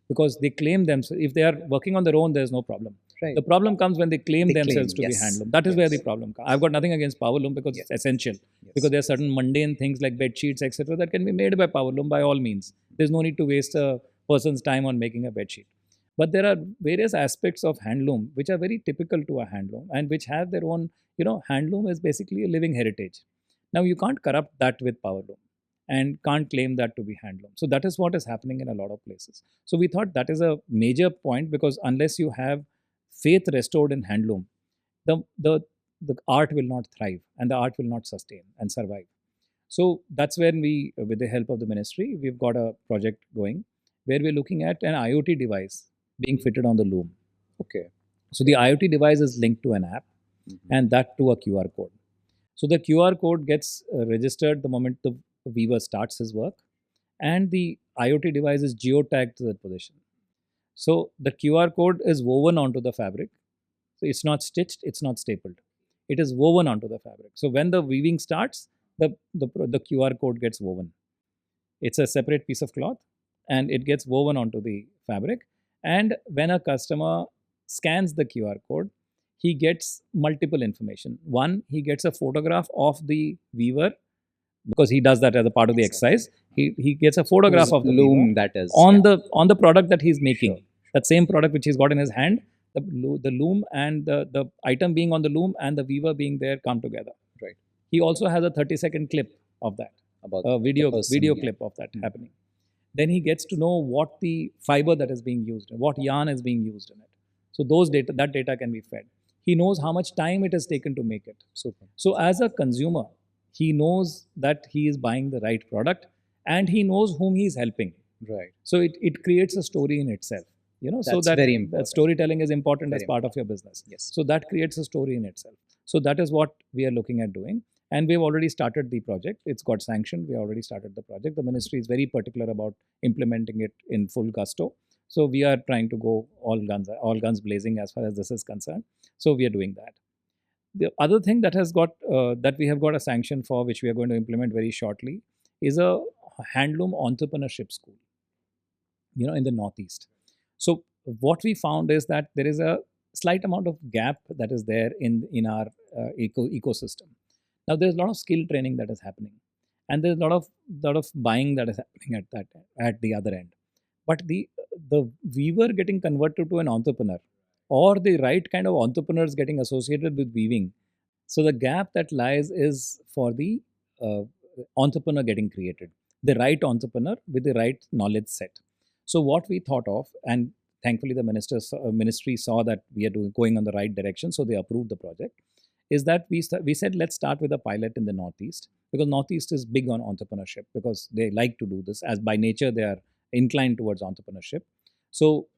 because they claim themselves. If they are working on their own, there's no problem. Right. The problem comes when they claim themselves to be handloom. That is where the problem comes. I've got nothing against powerloom, because it's essential. Because there are certain mundane things like bed sheets, etc., that can be made by powerloom by all means. There's no need to waste a person's time on making a bed sheet. But there are various aspects of handloom which are very typical to a handloom, and which have their own, handloom is basically a living heritage. Now you can't corrupt that with powerloom and can't claim that to be handloom. So that is what is happening in a lot of places. So we thought that is a major point, because unless you have faith restored in handloom, the art will not thrive, and the art will not sustain and survive. So that's when we, with the help of the ministry, we've got a project going where we're looking at an IoT device being fitted on the loom. Okay. So the IoT device is linked to an app, and that to a QR code. So the QR code gets registered the moment the weaver starts his work, and the IoT device is geotagged to that position. So the QR code is woven onto the fabric, So it's not stitched, it's not stapled. It is woven onto the fabric. So when the weaving starts, the QR code gets woven. It's a separate piece of cloth and it gets woven onto the fabric. And when a customer scans the QR code, he gets multiple information. One, he gets a photograph of the weaver because he does that as a part of the exercise. He gets a photograph of the loom weaver that is on the product that he's making. Sure. That same product which he's got in his hand, the loom and the item being on the loom and the weaver being there come together. Right. He also has a 30-second clip of that, about a video the person, yeah. clip of that happening. Then he gets to know what the fiber that is being used, what yarn is being used in it. So that data can be fed. He knows how much time it has taken to make it. Super. So as a consumer, he knows that he is buying the right product and he knows whom he is helping. Right. So it creates a story in itself. That's so that, very important. that storytelling is important Very as part of your business. Yes. So that creates a story in itself. So that is what we are looking at doing. And we've already started the project. It's got sanctioned. We already started the project. The ministry is very particular about implementing it in full gusto. So we are trying to go all guns blazing as far as this is concerned. So we are doing that. The other thing that has got that we have got a sanction for, which we are going to implement very shortly, is a handloom entrepreneurship school. In the Northeast. So what we found is that there is a slight amount of gap that is there in our ecosystem. Now there's a lot of skill training that is happening, and there's a lot of buying that is happening at the other end. But the weaver getting converted to an entrepreneur, or the right kind of entrepreneurs getting associated with weaving. So the gap that lies is for the entrepreneur getting created, the right entrepreneur with the right knowledge set. So what we thought of, and thankfully the ministry saw that we are going on the right direction, so they approved the project, is that we said let's start with a pilot in the Northeast, because Northeast is big on entrepreneurship, because they like to do this, as by nature they are inclined towards entrepreneurship. So,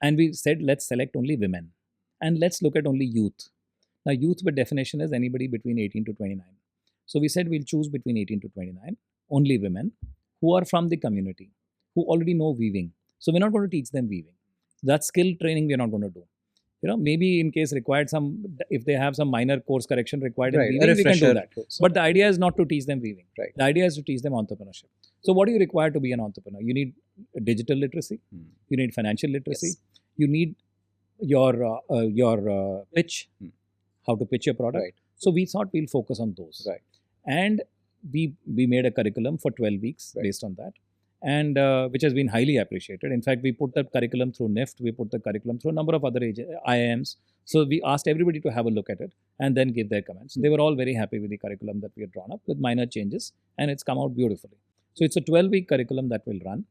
and we said let's select only women and let's look at only youth. Now youth by definition is anybody between 18 to 29. So we said we'll choose between 18 to 29, only women who are from the community, who already know weaving. So we're not going to teach them weaving. That skill training we're not going to do. Maybe in case required if they have some minor course correction required in weaving, we can do that. But the idea is not to teach them weaving. Right. The idea is to teach them entrepreneurship. So what do you require to be an entrepreneur? You need digital literacy. You need financial literacy. Yes. You need your pitch, how to pitch your product. Right. So we thought we'll focus on those. Right. And we made a curriculum for 12 weeks based on that. And which has been highly appreciated. In fact, we put the curriculum through NIFT, we put the curriculum through a number of other IIMs. So we asked everybody to have a look at it and then give their comments. They were all very happy with the curriculum that we had drawn up with minor changes, and it's come out beautifully. So it's a 12-week curriculum that will run,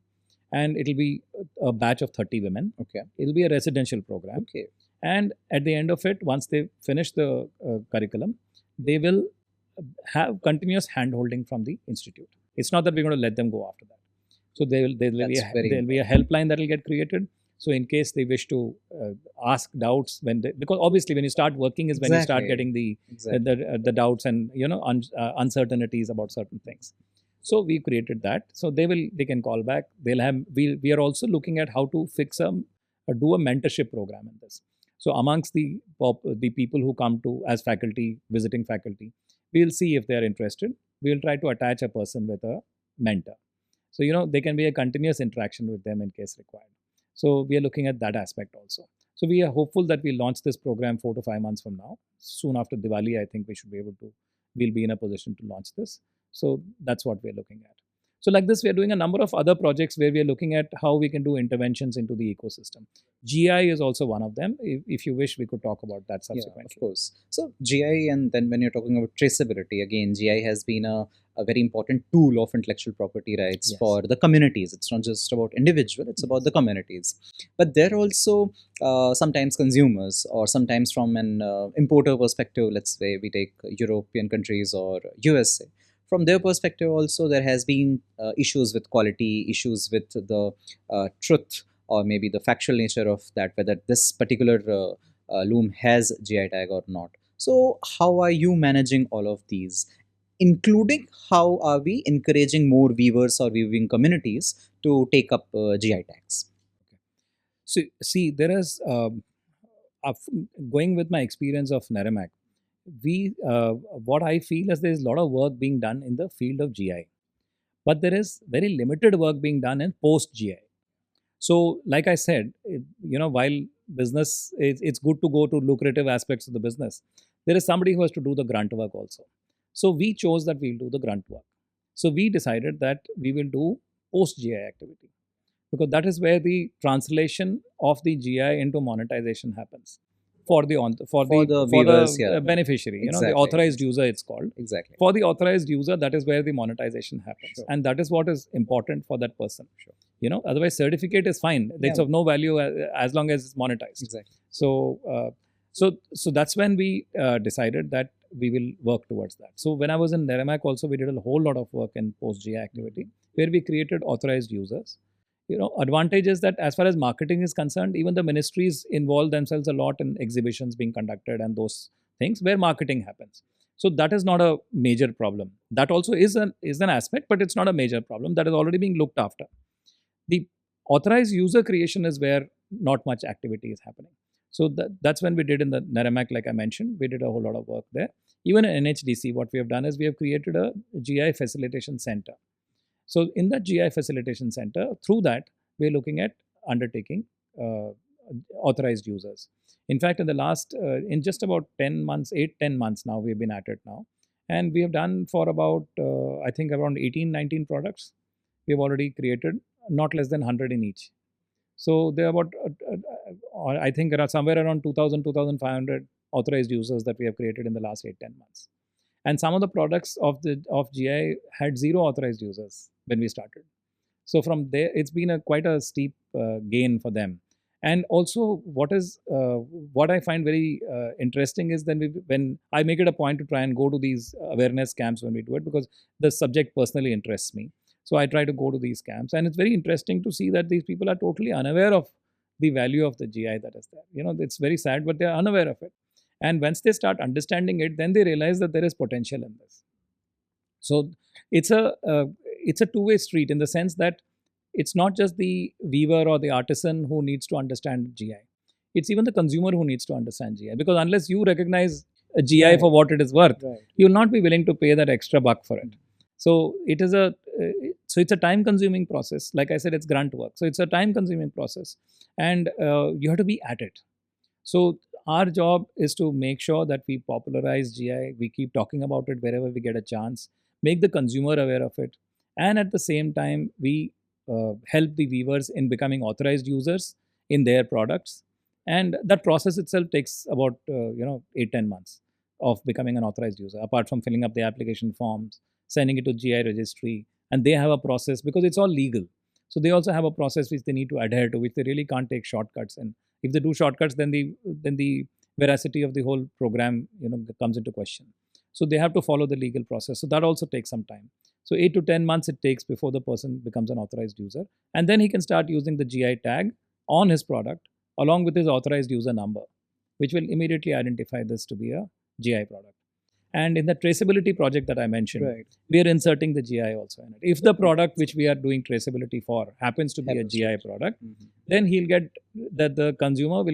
and it'll be a batch of 30 women. Okay. It'll be a residential program. Okay. And at the end of it, once they finish the curriculum, they will have continuous hand-holding from the institute. It's not that we're going to let them go after that. So there will be a helpline that will get created. So in case they wish to ask doubts, because obviously when you start working is when you start getting the doubts and uncertainties about certain things. So we created that. So they can call back. We are also looking at how to do a mentorship program in this. So amongst the people who come to as faculty, visiting faculty, we will see if they are interested. We will try to attach a person with a mentor. So, there can be a continuous interaction with them in case required. So we are looking at that aspect also. So we are hopeful that we'll launch this program 4 to 5 months from now. Soon after Diwali, I think we'll be in a position to launch this. So that's what we're looking at. So like this, we are doing a number of other projects where we are looking at how we can do interventions into the ecosystem. GI is also one of them. If you wish, we could talk about that subsequently. Yeah, of course. So GI, and then when you're talking about traceability, again, GI has been a very important tool of intellectual property rights for the communities. It's not just about individual, it's about the communities. But they're also sometimes consumers, or sometimes from an importer perspective, let's say we take European countries or USA. From their perspective also, there has been issues with quality, issues with the truth, or maybe the factual nature of that, whether this particular loom has GI tag or not. So how are you managing all of these, including how are we encouraging more weavers or weaving communities to take up GI tags? So see, there is going with my experience of NERAMAC, what I feel is there is a lot of work being done in the field of GI, but there is very limited work being done in post GI. So, like I said, while business, it's good to go to lucrative aspects of the business, there is somebody who has to do the grunt work also. So, we chose that we'll do the grunt work. So, we decided that we will do post GI activity, because that is where the translation of the GI into monetization happens for the viewers, yeah. beneficiary, Exactly. The authorized user, it's called. Exactly. For the authorized user, that is where the monetization happens. Sure. And that is what is important for that person. Sure. Otherwise certificate is fine. It's of no value as long as it's monetized. Exactly. So that's when we decided that we will work towards that. So when I was in NERAMAC also, we did a whole lot of work in post-GI activity where we created authorized users. Advantage is that as far as marketing is concerned, even the ministries involve themselves a lot in exhibitions being conducted and those things where marketing happens. So that is not a major problem. That also is an aspect, but it's not a major problem. That is already being looked after. The authorized user creation is where not much activity is happening. So that's when we did in the NERAMAC, like I mentioned, we did a whole lot of work there. Even in NHDC, what we have done is we have created a GI facilitation center. So in that GI facilitation center, through that, we're looking at undertaking authorized users. In fact, in the last, in just about 10 months now, we've been at it now. And we have done for about, I think around 18, 19 products. We've already created not less than 100 in each. So there are about, I think somewhere around 2,000, 2,500 authorized users that we have created in the last 8-10 months. And some of the products of GI had 0 authorized users when we started. So from there, it's been quite a steep gain for them. And also, what I find very interesting is when I make it a point to try and go to these awareness camps when we do it, because the subject personally interests me. So I try to go to these camps, and it's very interesting to see that these people are totally unaware of the value of the GI that is there. It's very sad, but they are unaware of it. And once they start understanding it, then they realize that there is potential in this. So it's a two-way street in the sense that it's not just the weaver or the artisan who needs to understand GI. It's even the consumer who needs to understand GI, because unless you recognize a GI for what it is worth, you'll not be willing to pay that extra buck for it. So it's a time-consuming process. Like I said, it's grunt work. So it's a time-consuming process, and you have to be at it. So our job is to make sure that we popularize GI. We keep talking about it wherever we get a chance, make the consumer aware of it, and at the same time, we help the weavers in becoming authorized users in their products. And that process itself takes about 8-10 months of becoming an authorized user, apart from filling up the application forms, sending it to GI registry. And they have a process, because it's all legal. So they also have a process which they need to adhere to, which they really can't take shortcuts. And if they do shortcuts, then the veracity of the whole program comes into question. So they have to follow the legal process. So that also takes some time. So 8 to 10 months it takes before the person becomes an authorized user. And then he can start using the GI tag on his product along with his authorized user number, which will immediately identify this to be a GI product. And in the traceability project that I mentioned, we are inserting the GI also in it. If the product which we are doing traceability for happens to be a GI product, then he'll get that the consumer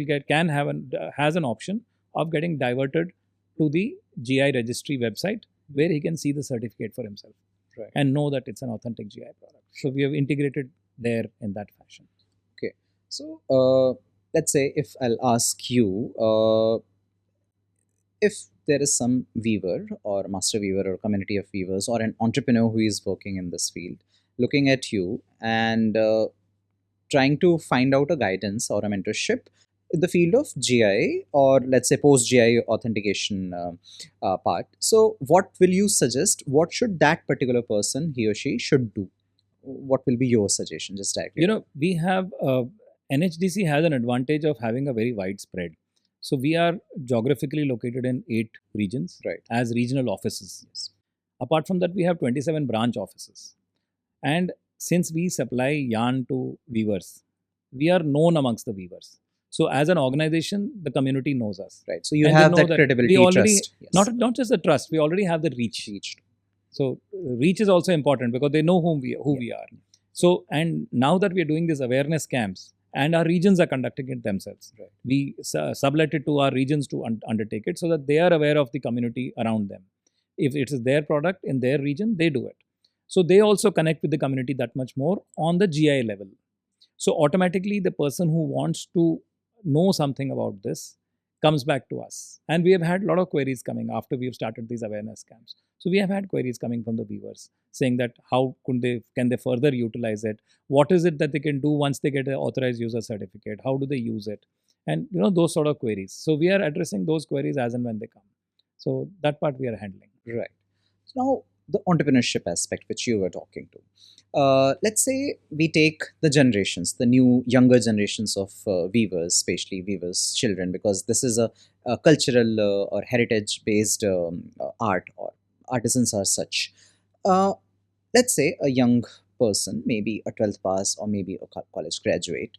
has an option of getting diverted to the GI registry website where he can see the certificate for himself and know that it's an authentic GI product. So we have integrated there in that fashion. Okay. So let's say if I'll ask you, if there is some weaver or master weaver or community of weavers or an entrepreneur who is working in this field, looking at you and trying to find out a guidance or a mentorship in the field of GI or let's say post-GI authentication part. So what will you suggest? What should that particular person, he or she, should do? What will be your suggestion? Just directly. We have, NHDC has an advantage of having a very wide spread. So we are geographically located in 8 regions as regional offices. Yes. Apart from that, we have 27 branch offices. And since we supply yarn to weavers, we are known amongst the weavers. So as an organization, the community knows us. Right. So you have that credibility, trust. Yes. Not just the trust, we already have the reach. So reach is also important because they know who we are. So, and now that we are doing these awareness camps, and our regions are conducting it themselves. Right. We sublet it to our regions to undertake it so that they are aware of the community around them. If it is their product in their region, they do it. So they also connect with the community that much more on the GI level. So automatically, the person who wants to know something about this comes back to us. And we have had a lot of queries coming after we've started these awareness camps. So we have had queries coming from the viewers saying that how can they further utilize it? What is it that they can do once they get an authorized user certificate? How do they use it? And those sort of queries. So we are addressing those queries as and when they come. So that part we are handling. Right. So now the entrepreneurship aspect which you were talking to. Let's say we take the generations, the new younger generations of weavers, especially weavers' children, because this is a cultural or heritage-based art, or artisans are such. Uh, let's say a young person, maybe a 12th pass or maybe a college graduate,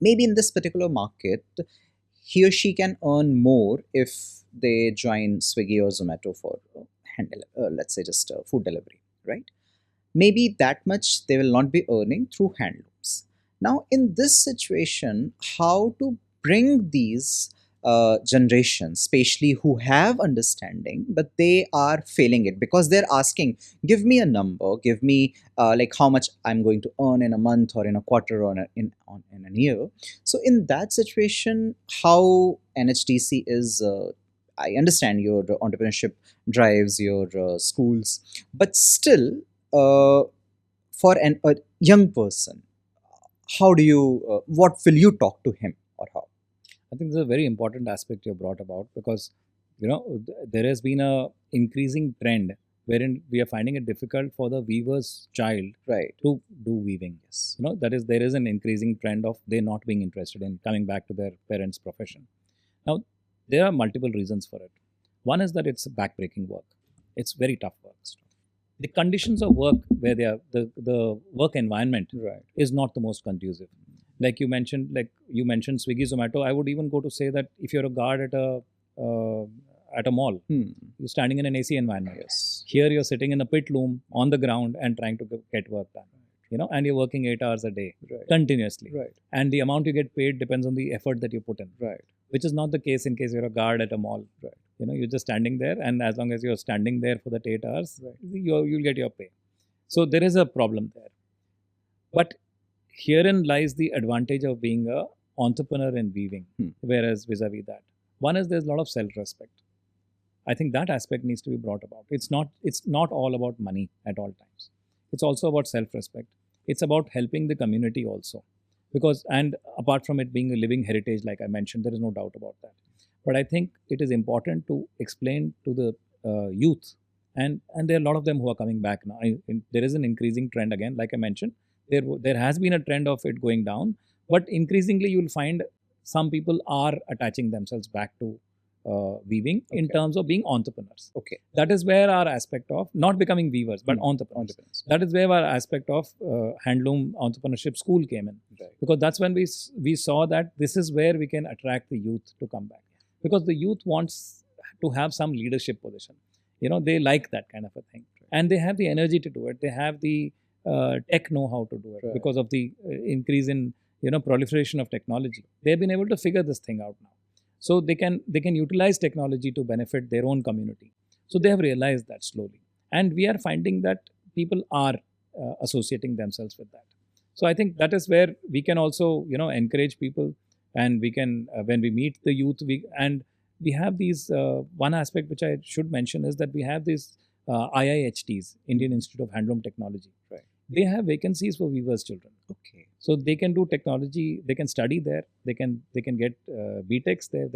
maybe in this particular market, he or she can earn more if they join Swiggy or Zomato for let's say just food delivery, right? Maybe that much they will not be earning through handlooms. Now, in this situation, how to bring these generations, especially who have understanding, but they are failing it because they're asking, give me a number, give me like how much I'm going to earn in a month or in a quarter or in a year. So, in that situation, how NHDC is. I understand your entrepreneurship drives your schools, but still, for a young person, how do you what will you talk to him or how? I think this is a very important aspect you brought about because there has been a increasing trend wherein we are finding it difficult for the weaver's child Right. to do weaving. Yes. That is, there is an increasing trend of they not being interested in coming back to their parents' profession. Now, there are multiple reasons for it. One is that it's backbreaking work. It's very tough work. The conditions of work where they are, the work environment Right. is not the most conducive. Like you mentioned Swiggy, Zomato. I would even go to say that if you're a guard at a mall, you're standing in an AC environment. Yes. Here you're sitting in a pit loom on the ground and trying to get work done. And you're working 8 hours a day continuously. Right. And the amount you get paid depends on the effort that you put in. Right. Which is not the case in case you're a guard at a mall. Right. You're just standing there, and as long as you're standing there for that 8 hours, Right. you'll get your pay. So there is a problem there. But herein lies the advantage of being a entrepreneur in weaving, whereas vis-a-vis that. One is there's a lot of self-respect. I think that aspect needs to be brought about. It's not all about money at all times. It's also about self-respect. It's about helping the community also. And apart from it being a living heritage, like I mentioned, there is no doubt about that. But I think it is important to explain to the youth, and there are a lot of them who are coming back now. There is an increasing trend again, like I mentioned. There has been a trend of it going down, but increasingly you will find some people are attaching themselves back to weaving in terms of being entrepreneurs. Okay. That is where our aspect of not becoming weavers, but entrepreneurs. That is where our aspect of handloom entrepreneurship school came in. Right. Because that's when we saw that this is where we can attract the youth to come back. Because the youth wants to have some leadership position. They like that kind of a thing. Right. And they have the energy to do it. They have the tech know-how to do it because of the increase in proliferation of technology. They've been able to figure this thing out now. So they can utilize technology to benefit their own community. So they have realized that slowly. And we are finding that people are associating themselves with that. So I think that is where we can also, encourage people, and we can, when we meet the youth, we have these, one aspect which I should mention is that we have these IIHTs, Indian Institute of Handloom Technology. Right. They have vacancies for weavers' children. Okay. So they can do technology, they can study there, they can get BTechs there,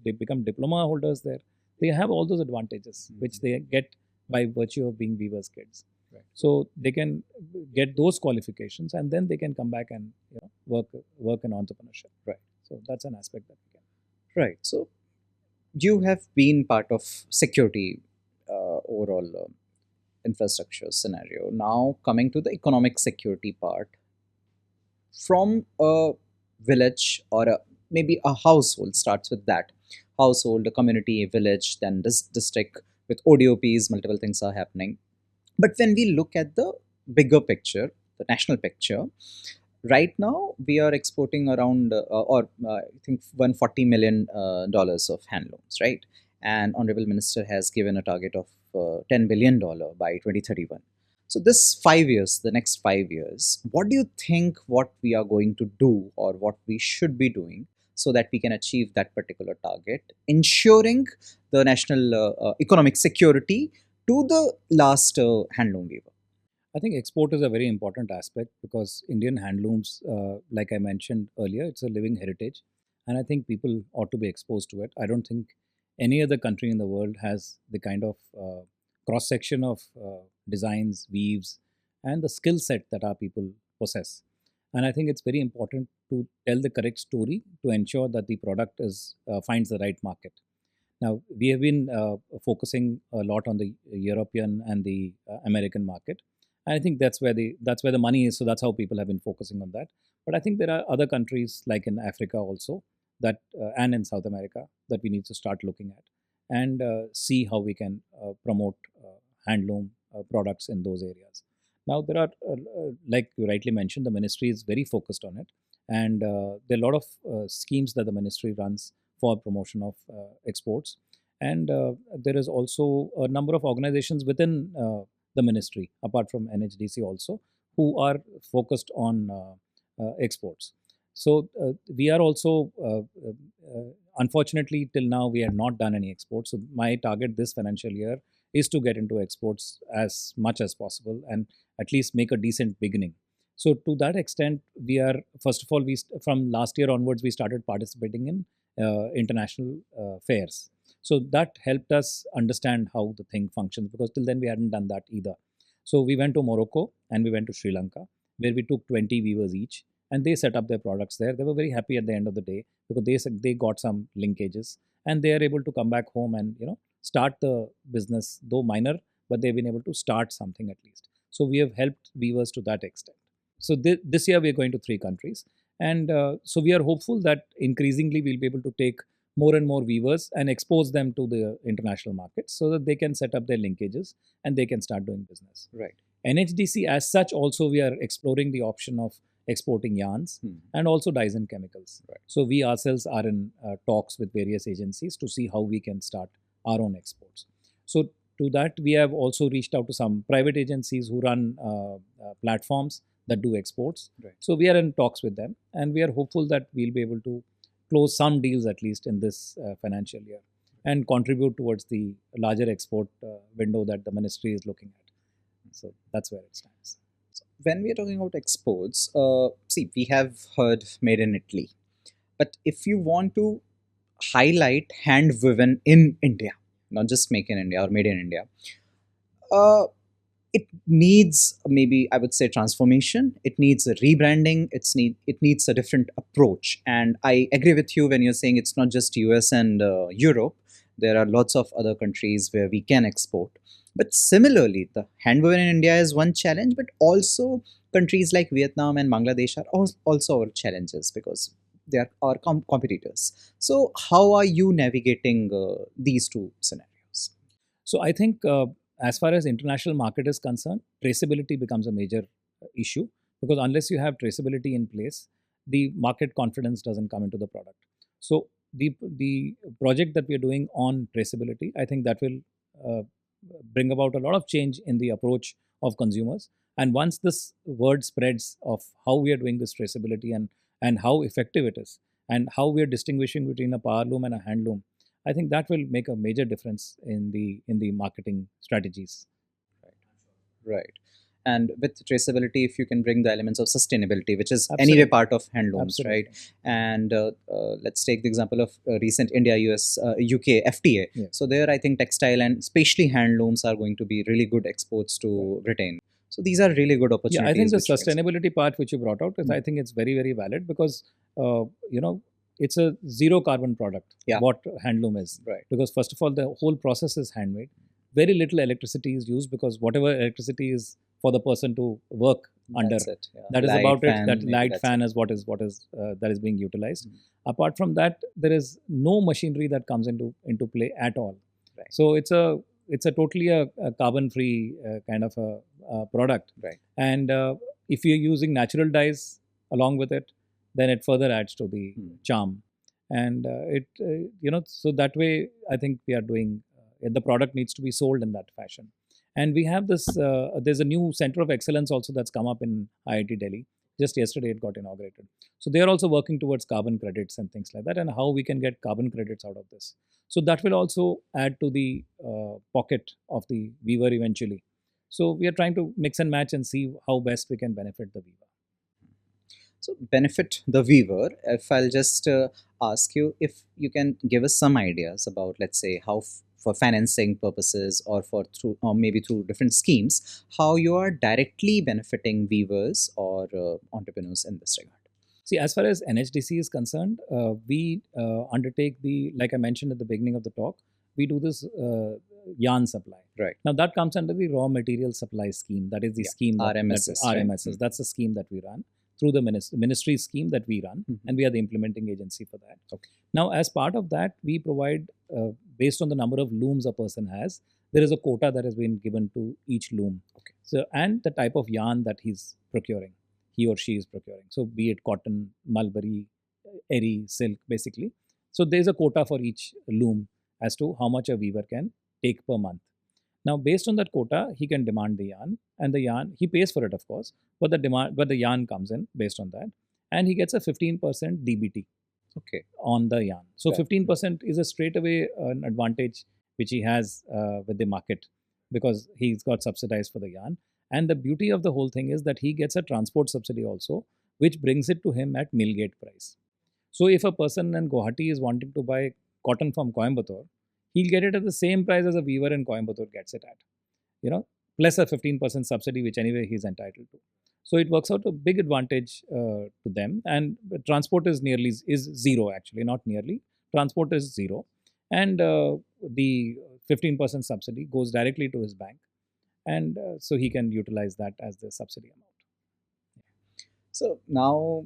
they become diploma holders there. They have all those advantages which they get by virtue of being weavers' kids. Right. So they can get those qualifications, and then they can come back and work in entrepreneurship. Right. So that's an aspect that we can. Right. So you have been part of security overall infrastructure scenario. Now coming to the economic security part, from a village or maybe a household, starts with that household, a community, a village, then this district with ODOPs, multiple things are happening. But when we look at the bigger picture, the national picture, Right now, we are exporting around, I think, $140 million dollars of handlooms, right? And Honorable Minister has given a target of $10 billion by 2031. So this 5 years, the next 5 years, what do you think what we are going to do or what we should be doing so that we can achieve that particular target, ensuring the national economic security to the last handloom weaver? I think export is a very important aspect because Indian handlooms, like I mentioned earlier, it's a living heritage, and I think people ought to be exposed to it. I don't think any other country in the world has the kind of cross section of designs, weaves, and the skill set that our people possess. And I think it's very important to tell the correct story to ensure that the product is finds the right market. Now, we have been focusing a lot on the European and the American market. And I think that's where the money is. So that's how people have been focusing on that. But I think there are other countries like in Africa also that and in South America that we need to start looking at and see how we can promote handloom products in those areas. Now, there are, like you rightly mentioned, the ministry is very focused on it, and there are a lot of schemes that the ministry runs for promotion of exports. And there is also a number of organizations within the ministry, apart from NHDC also, who are focused on exports. So we are also, unfortunately, till now we have not done any exports. So my target this financial year is to get into exports as much as possible and at least make a decent beginning. So to that extent, we are first of all from last year onwards we started participating in international fairs. So that helped us understand how the thing functions because till then we hadn't done that either. So we went to Morocco and we went to Sri Lanka where we took 20 weavers each and they set up their products there. They were very happy at the end of the day because they got some linkages and they are able to come back home and start the business, though minor, but they've been able to start something at least. So we have helped weavers to that extent. So this year we are going to 3 countries. And so we are hopeful that increasingly we'll be able to take more and more weavers and expose them to the international markets so that they can set up their linkages and they can start doing business. Right. NHDC as such also we are exploring the option of exporting yarns and also dyes and chemicals. Right. So we ourselves are in talks with various agencies to see how we can start our own exports. So to that we have also reached out to some private agencies who run platforms that do exports. Right. So we are in talks with them and we are hopeful that we'll be able to close some deals at least in this financial year and contribute towards the larger export window that the ministry is looking at. So that's where it stands. So when we are talking about exports, see, we have heard made in Italy, but if you want to highlight hand woven in India, not just make in India or made in India, it needs, maybe I would say, transformation. It needs a rebranding. It needs a different approach. And I agree with you when you're saying it's not just US and Europe. There are lots of other countries where we can export. But similarly, the handwoven in India is one challenge, but also countries like Vietnam and Bangladesh are also our challenges because they are our competitors. So how are you navigating these two scenarios? So I think as far as international market is concerned, traceability becomes a major issue because unless you have traceability in place, the market confidence doesn't come into the product. So the project that we are doing on traceability, I think that will bring about a lot of change in the approach of consumers. And once this word spreads of how we are doing this traceability and how effective it is and how we are distinguishing between a power loom and a handloom, I think that will make a major difference in the marketing strategies. Right. And with traceability, if you can bring the elements of sustainability, which is Absolutely. anyway part of handlooms, Absolutely. right? And let's take the example of recent India, US, UK FTA. Yeah. So there, I think textile and especially handlooms are going to be really good exports to Britain. So these are really good opportunities. Yeah, I think the which we sustainability part which you brought out is I think it's very, very valid because it's a zero carbon product. Yeah. What handloom is. Right. Because first of all, the whole process is handmade. Very little electricity is used because whatever electricity is for the person to work under, That's it. Yeah. that is Light about fan, it. That maybe light that's fan it. is what is that is being utilized. Mhm. Apart from that, there is no machinery that comes into play at all. Right. So it's a totally a carbon free kind of a product. Right. And if you're using natural dyes, along with it, then it further adds to the charm. And so that way, I think we are doing, the product needs to be sold in that fashion. And we have this, there's a new center of excellence also that's come up in IIT Delhi. Just yesterday it got inaugurated. So they are also working towards carbon credits and things like that, and how we can get carbon credits out of this. So that will also add to the pocket of the weaver eventually. So we are trying to mix and match and see how best we can benefit the weaver. So benefit the weaver, if I'll just ask you if you can give us some ideas about, let's say, how for financing purposes or or maybe through different schemes, how you are directly benefiting weavers or entrepreneurs in this regard. See, as far as NHDC is concerned, we undertake like I mentioned at the beginning of the talk, we do this yarn supply. Right. Now that comes under the raw material supply scheme. That is the scheme RMSS. RMSS. That's the scheme that we run through the ministry scheme that we run, and we are the implementing agency for that. Okay. Now, as part of that, we provide, based on the number of looms a person has, there is a quota that has been given to each loom. Okay. So, and the type of yarn that he's procuring, he or she is procuring. So, be it cotton, mulberry, eri, silk, basically. So, there is a quota for each loom as to how much a weaver can take per month. Now, based on that quota, he can demand the yarn, and the yarn, he pays for it, of course, but the yarn comes in based on that, and he gets a 15% DBT on the yarn. So, 15% is a straight away an advantage which he has with the market, because he's got subsidized for the yarn. And the beauty of the whole thing is that he gets a transport subsidy also, which brings it to him at mill gate price. So, if a person in Guwahati is wanting to buy cotton from Coimbatore, he'll get it at the same price as a weaver in Coimbatore gets it at, plus a 15% subsidy, which anyway he's entitled to. So it works out a big advantage to them. And transport is zero, actually, not nearly. Transport is zero. And the 15% subsidy goes directly to his bank. And so he can utilize that as the subsidy amount. So now,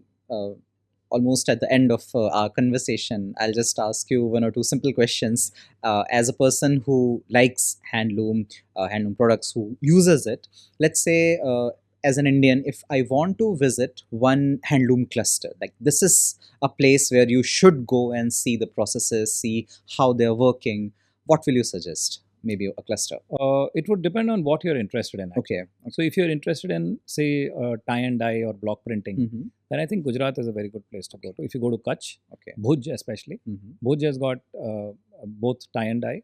almost at the end of our conversation, I'll just ask you one or two simple questions. As a person who likes handloom products, who uses it, let's say as an Indian, if I want to visit one handloom cluster, like this is a place where you should go and see the processes, see how they're working, what will you suggest? Maybe a cluster? It would depend on what you're interested in. Okay. So if you're interested in, say, tie and dye or block printing, then I think Gujarat is a very good place to go to. If you go to Kutch, Bhuj especially, Bhuj has got both tie and dye,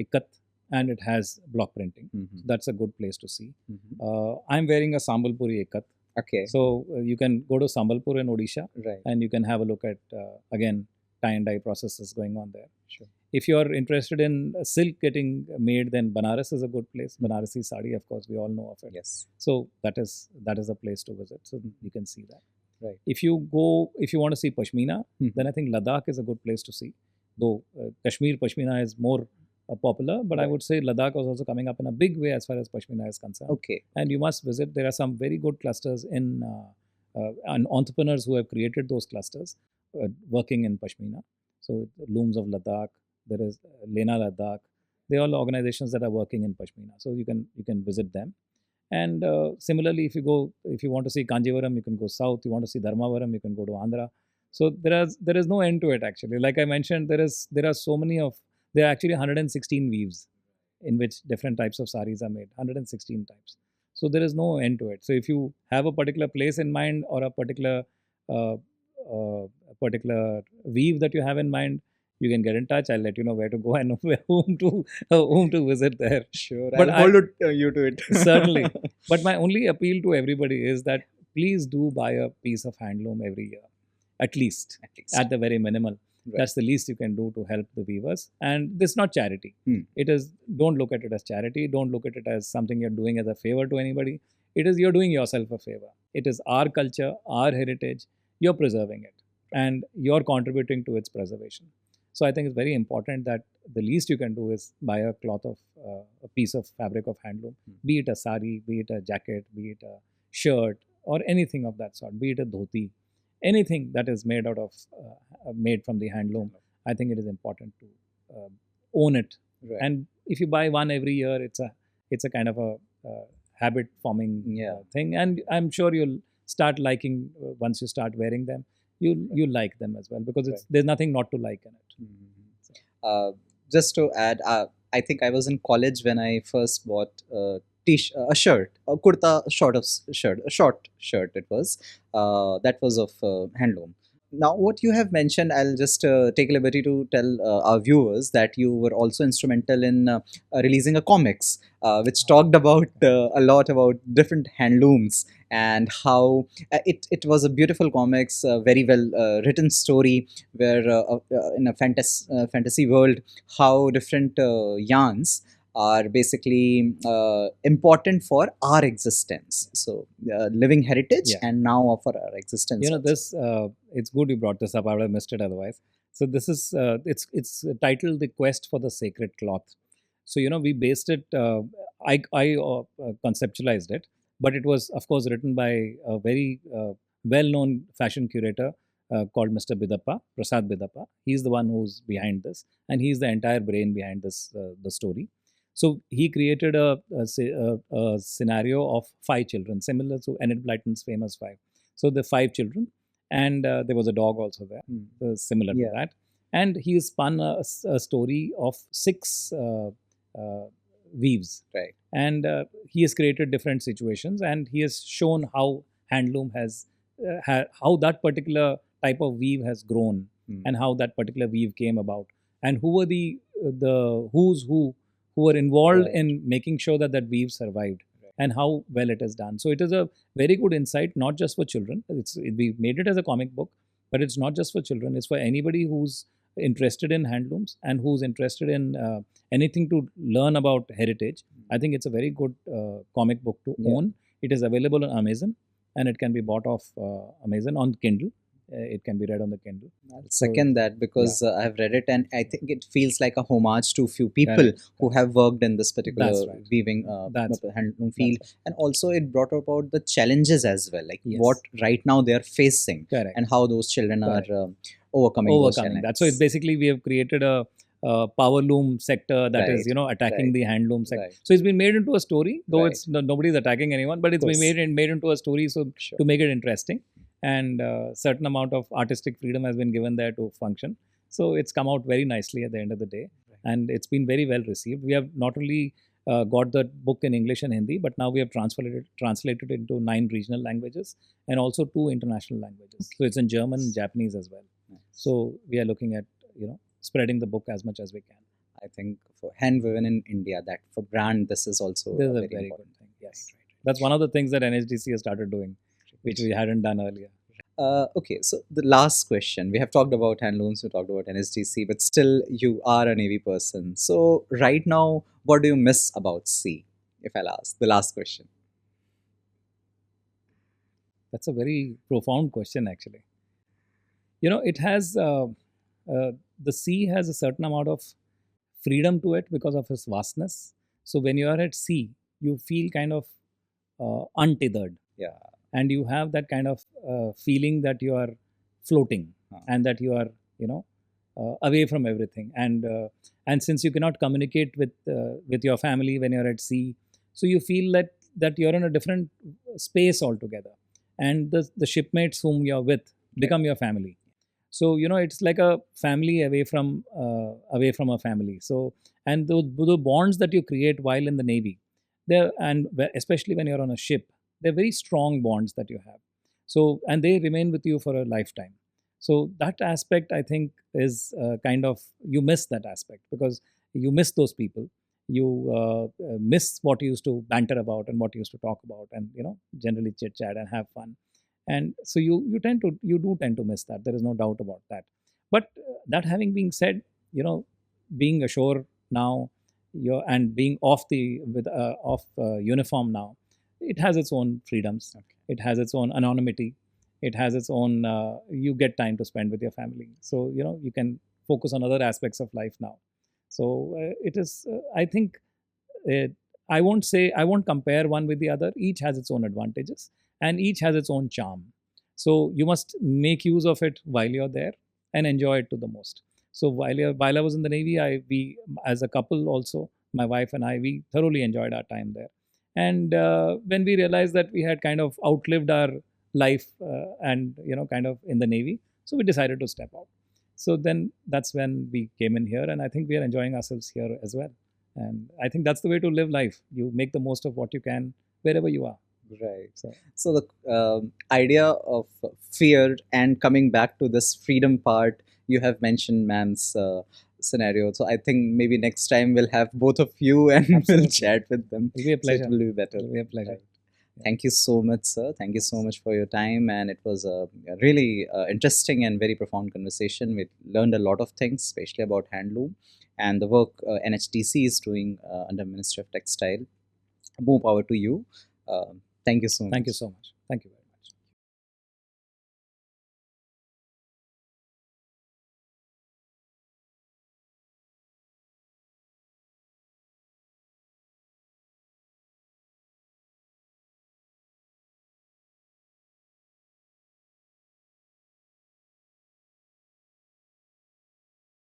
ikat, and it has block printing. So that's a good place to see. I'm wearing a Sambalpuri ikat. Okay. So you can go to Sambalpur in Odisha, and you can have a look at, again, tie and dye processes going on there. Sure. If you're interested in silk getting made, then Banaras is a good place. Banarasi sari, of course, we all know of it. Yes. So that is a place to visit. So you can see that. Right. If you want to see Pashmina, then I think Ladakh is a good place to see. Though Kashmir Pashmina is more popular, but I would say Ladakh is also coming up in a big way as far as Pashmina is concerned. Okay. And you must visit. There are some very good clusters and entrepreneurs who have created those clusters working in Pashmina. So Looms of Ladakh, there is Lena Ladakh. They are all organizations that are working in Pashmina. So you can visit them. And similarly, if you want to see Kanjivaram, you can go south. You want to see Dharmavaram, you can go to Andhra. So there is no end to it, actually. Like I mentioned, there are actually 116 weaves in which different types of saris are made. 116 types. So there is no end to it. So if you have a particular place in mind or a particular weave that you have in mind, you can get in touch. I'll let you know where to go and whom to visit there. Sure, but I'll hold you to it. Certainly. But my only appeal to everybody is that please do buy a piece of handloom every year, at least. At the very minimal. Right. That's the least you can do to help the weavers. And this is not charity. It is. Don't look at it as charity. Don't look at it as something you're doing as a favor to anybody. It is you're doing yourself a favor. It is our culture, our heritage. You're preserving it, and you're contributing to its preservation. So I think it's very important that the least you can do is buy a cloth of a piece of fabric of handloom, be it a sari, be it a jacket, be it a shirt, or anything of that sort, be it a dhoti, anything that is made out of made from the handloom. I think it is important to own it. Right. And if you buy one every year, it's a kind of a habit forming thing, and I'm sure you'll start liking once you start wearing them. You like them as well, because there's nothing not to like in it. Just to add, I think I was in college when I first bought a shirt, a kurta, a short shirt. It was that was of Handloom. Now, what you have mentioned, I'll just take liberty to tell our viewers that you were also instrumental in releasing a comics, which talked about a lot about different handlooms and how it was a beautiful comics, very well written story, where in a fantasy world, how different yarns are basically important for our existence. So, living heritage Yeah. and now for our existence. also. This it's good you brought this up. I would have missed it otherwise. So this is it's titled "The Quest for the Sacred Cloth." So we based it. I conceptualized it, but it was of course written by a very well-known fashion curator called Mr. Bidappa, Prasad Bidappa. He's the one who's behind this, and he's the entire brain behind this the story. So he created a scenario of 5 children, similar to Enid Blyton's famous 5. So the 5 children, and there was a dog also there, similar to that. And he spun a story of 6 weaves, Right. and he has created different situations, and he has shown how handloom has how that particular type of weave has grown, and how that particular weave came about, and who were the who's who were involved in making sure that that weave survived, and how well it is done. So it is a very good insight, not just for children. We made it as a comic book, but it's not just for children. It's for anybody who's interested in handlooms and who's interested in anything to learn about heritage. I think it's a very good comic book to own. It is available on Amazon, and it can be bought off Amazon on Kindle. It can be read on the Kindle. I'll second that, because I have read it, and I think it feels like a homage to few people who have worked in this particular weaving handloom field, and also it brought about the challenges as well, like what right now they are facing, and how those children are overcoming those challenges. That. So it's basically we have created a power loom sector that is attacking the handloom sector. So it's been made into a story, though it's nobody's attacking anyone, but it's been made into a story, so to make it interesting. And certain amount of artistic freedom has been given there to function. So it's come out very nicely at the end of the day, and it's been very well received. We have not only got the book in English and Hindi, but now we have translated it into 9 regional languages and also 2 international languages. So it's in German and Japanese as well. So we are looking at spreading the book as much as we can. I think for hand woven in India, that for brand, this is also a very good thing. Yes, that's one of the things that NHDC has started doing, which we hadn't done earlier. Okay, so the last question. We have talked about handlooms, we talked about NHDC, but still you are a Navy person. So right now, what do you miss about sea, if I'll ask? The last question. That's a very profound question, actually. It has, the sea has a certain amount of freedom to it because of its vastness. So when you are at sea, you feel kind of untethered. Yeah. And you have that kind of feeling that you are floating, and that you are, away from everything. And since you cannot communicate with your family when you're at sea, so you feel that you're in a different space altogether. And the shipmates whom you're with become your family. So it's like a family away from a family. So, and the bonds that you create while in the Navy, and especially when you're on a ship, they're very strong bonds that you have. So, and they remain with you for a lifetime. So that aspect, I think, is kind of, you miss that aspect, because you miss those people. You miss what you used to banter about and what you used to talk about, and generally chit chat and have fun. And so you do tend to miss that. There is no doubt about that. But that having been said, being ashore now, and being off uniform now, it has its own freedoms. It has its own anonymity. It has its own, you get time to spend with your family. So, you can focus on other aspects of life now. So it is, I think, I won't compare one with the other. Each has its own advantages, and each has its own charm. So you must make use of it while you're there and enjoy it to the most. So while I was in the Navy, we as a couple also, my wife and I, we thoroughly enjoyed our time there. And when we realized that we had kind of outlived our life and kind of in the Navy. So we decided to step out. So then that's when we came in here, and I think we are enjoying ourselves here as well. And I think that's the way to live life. You make the most of what you can wherever you are. Right. So the idea of fear and coming back to this freedom part, you have mentioned ma'am's scenario. So I think maybe next time we'll have both of you and we'll Absolutely. chat with them. It'll be a So pleasure. it will be better. It'll be a pleasure. Right. Thank you so much, sir. Thank you so much for your time. And it was a really interesting and very profound conversation. We learned a lot of things, especially about Handloom and the work NHDC is doing under Ministry of Textile. More power to you. Thank you so much. Thank you so much. Thank you.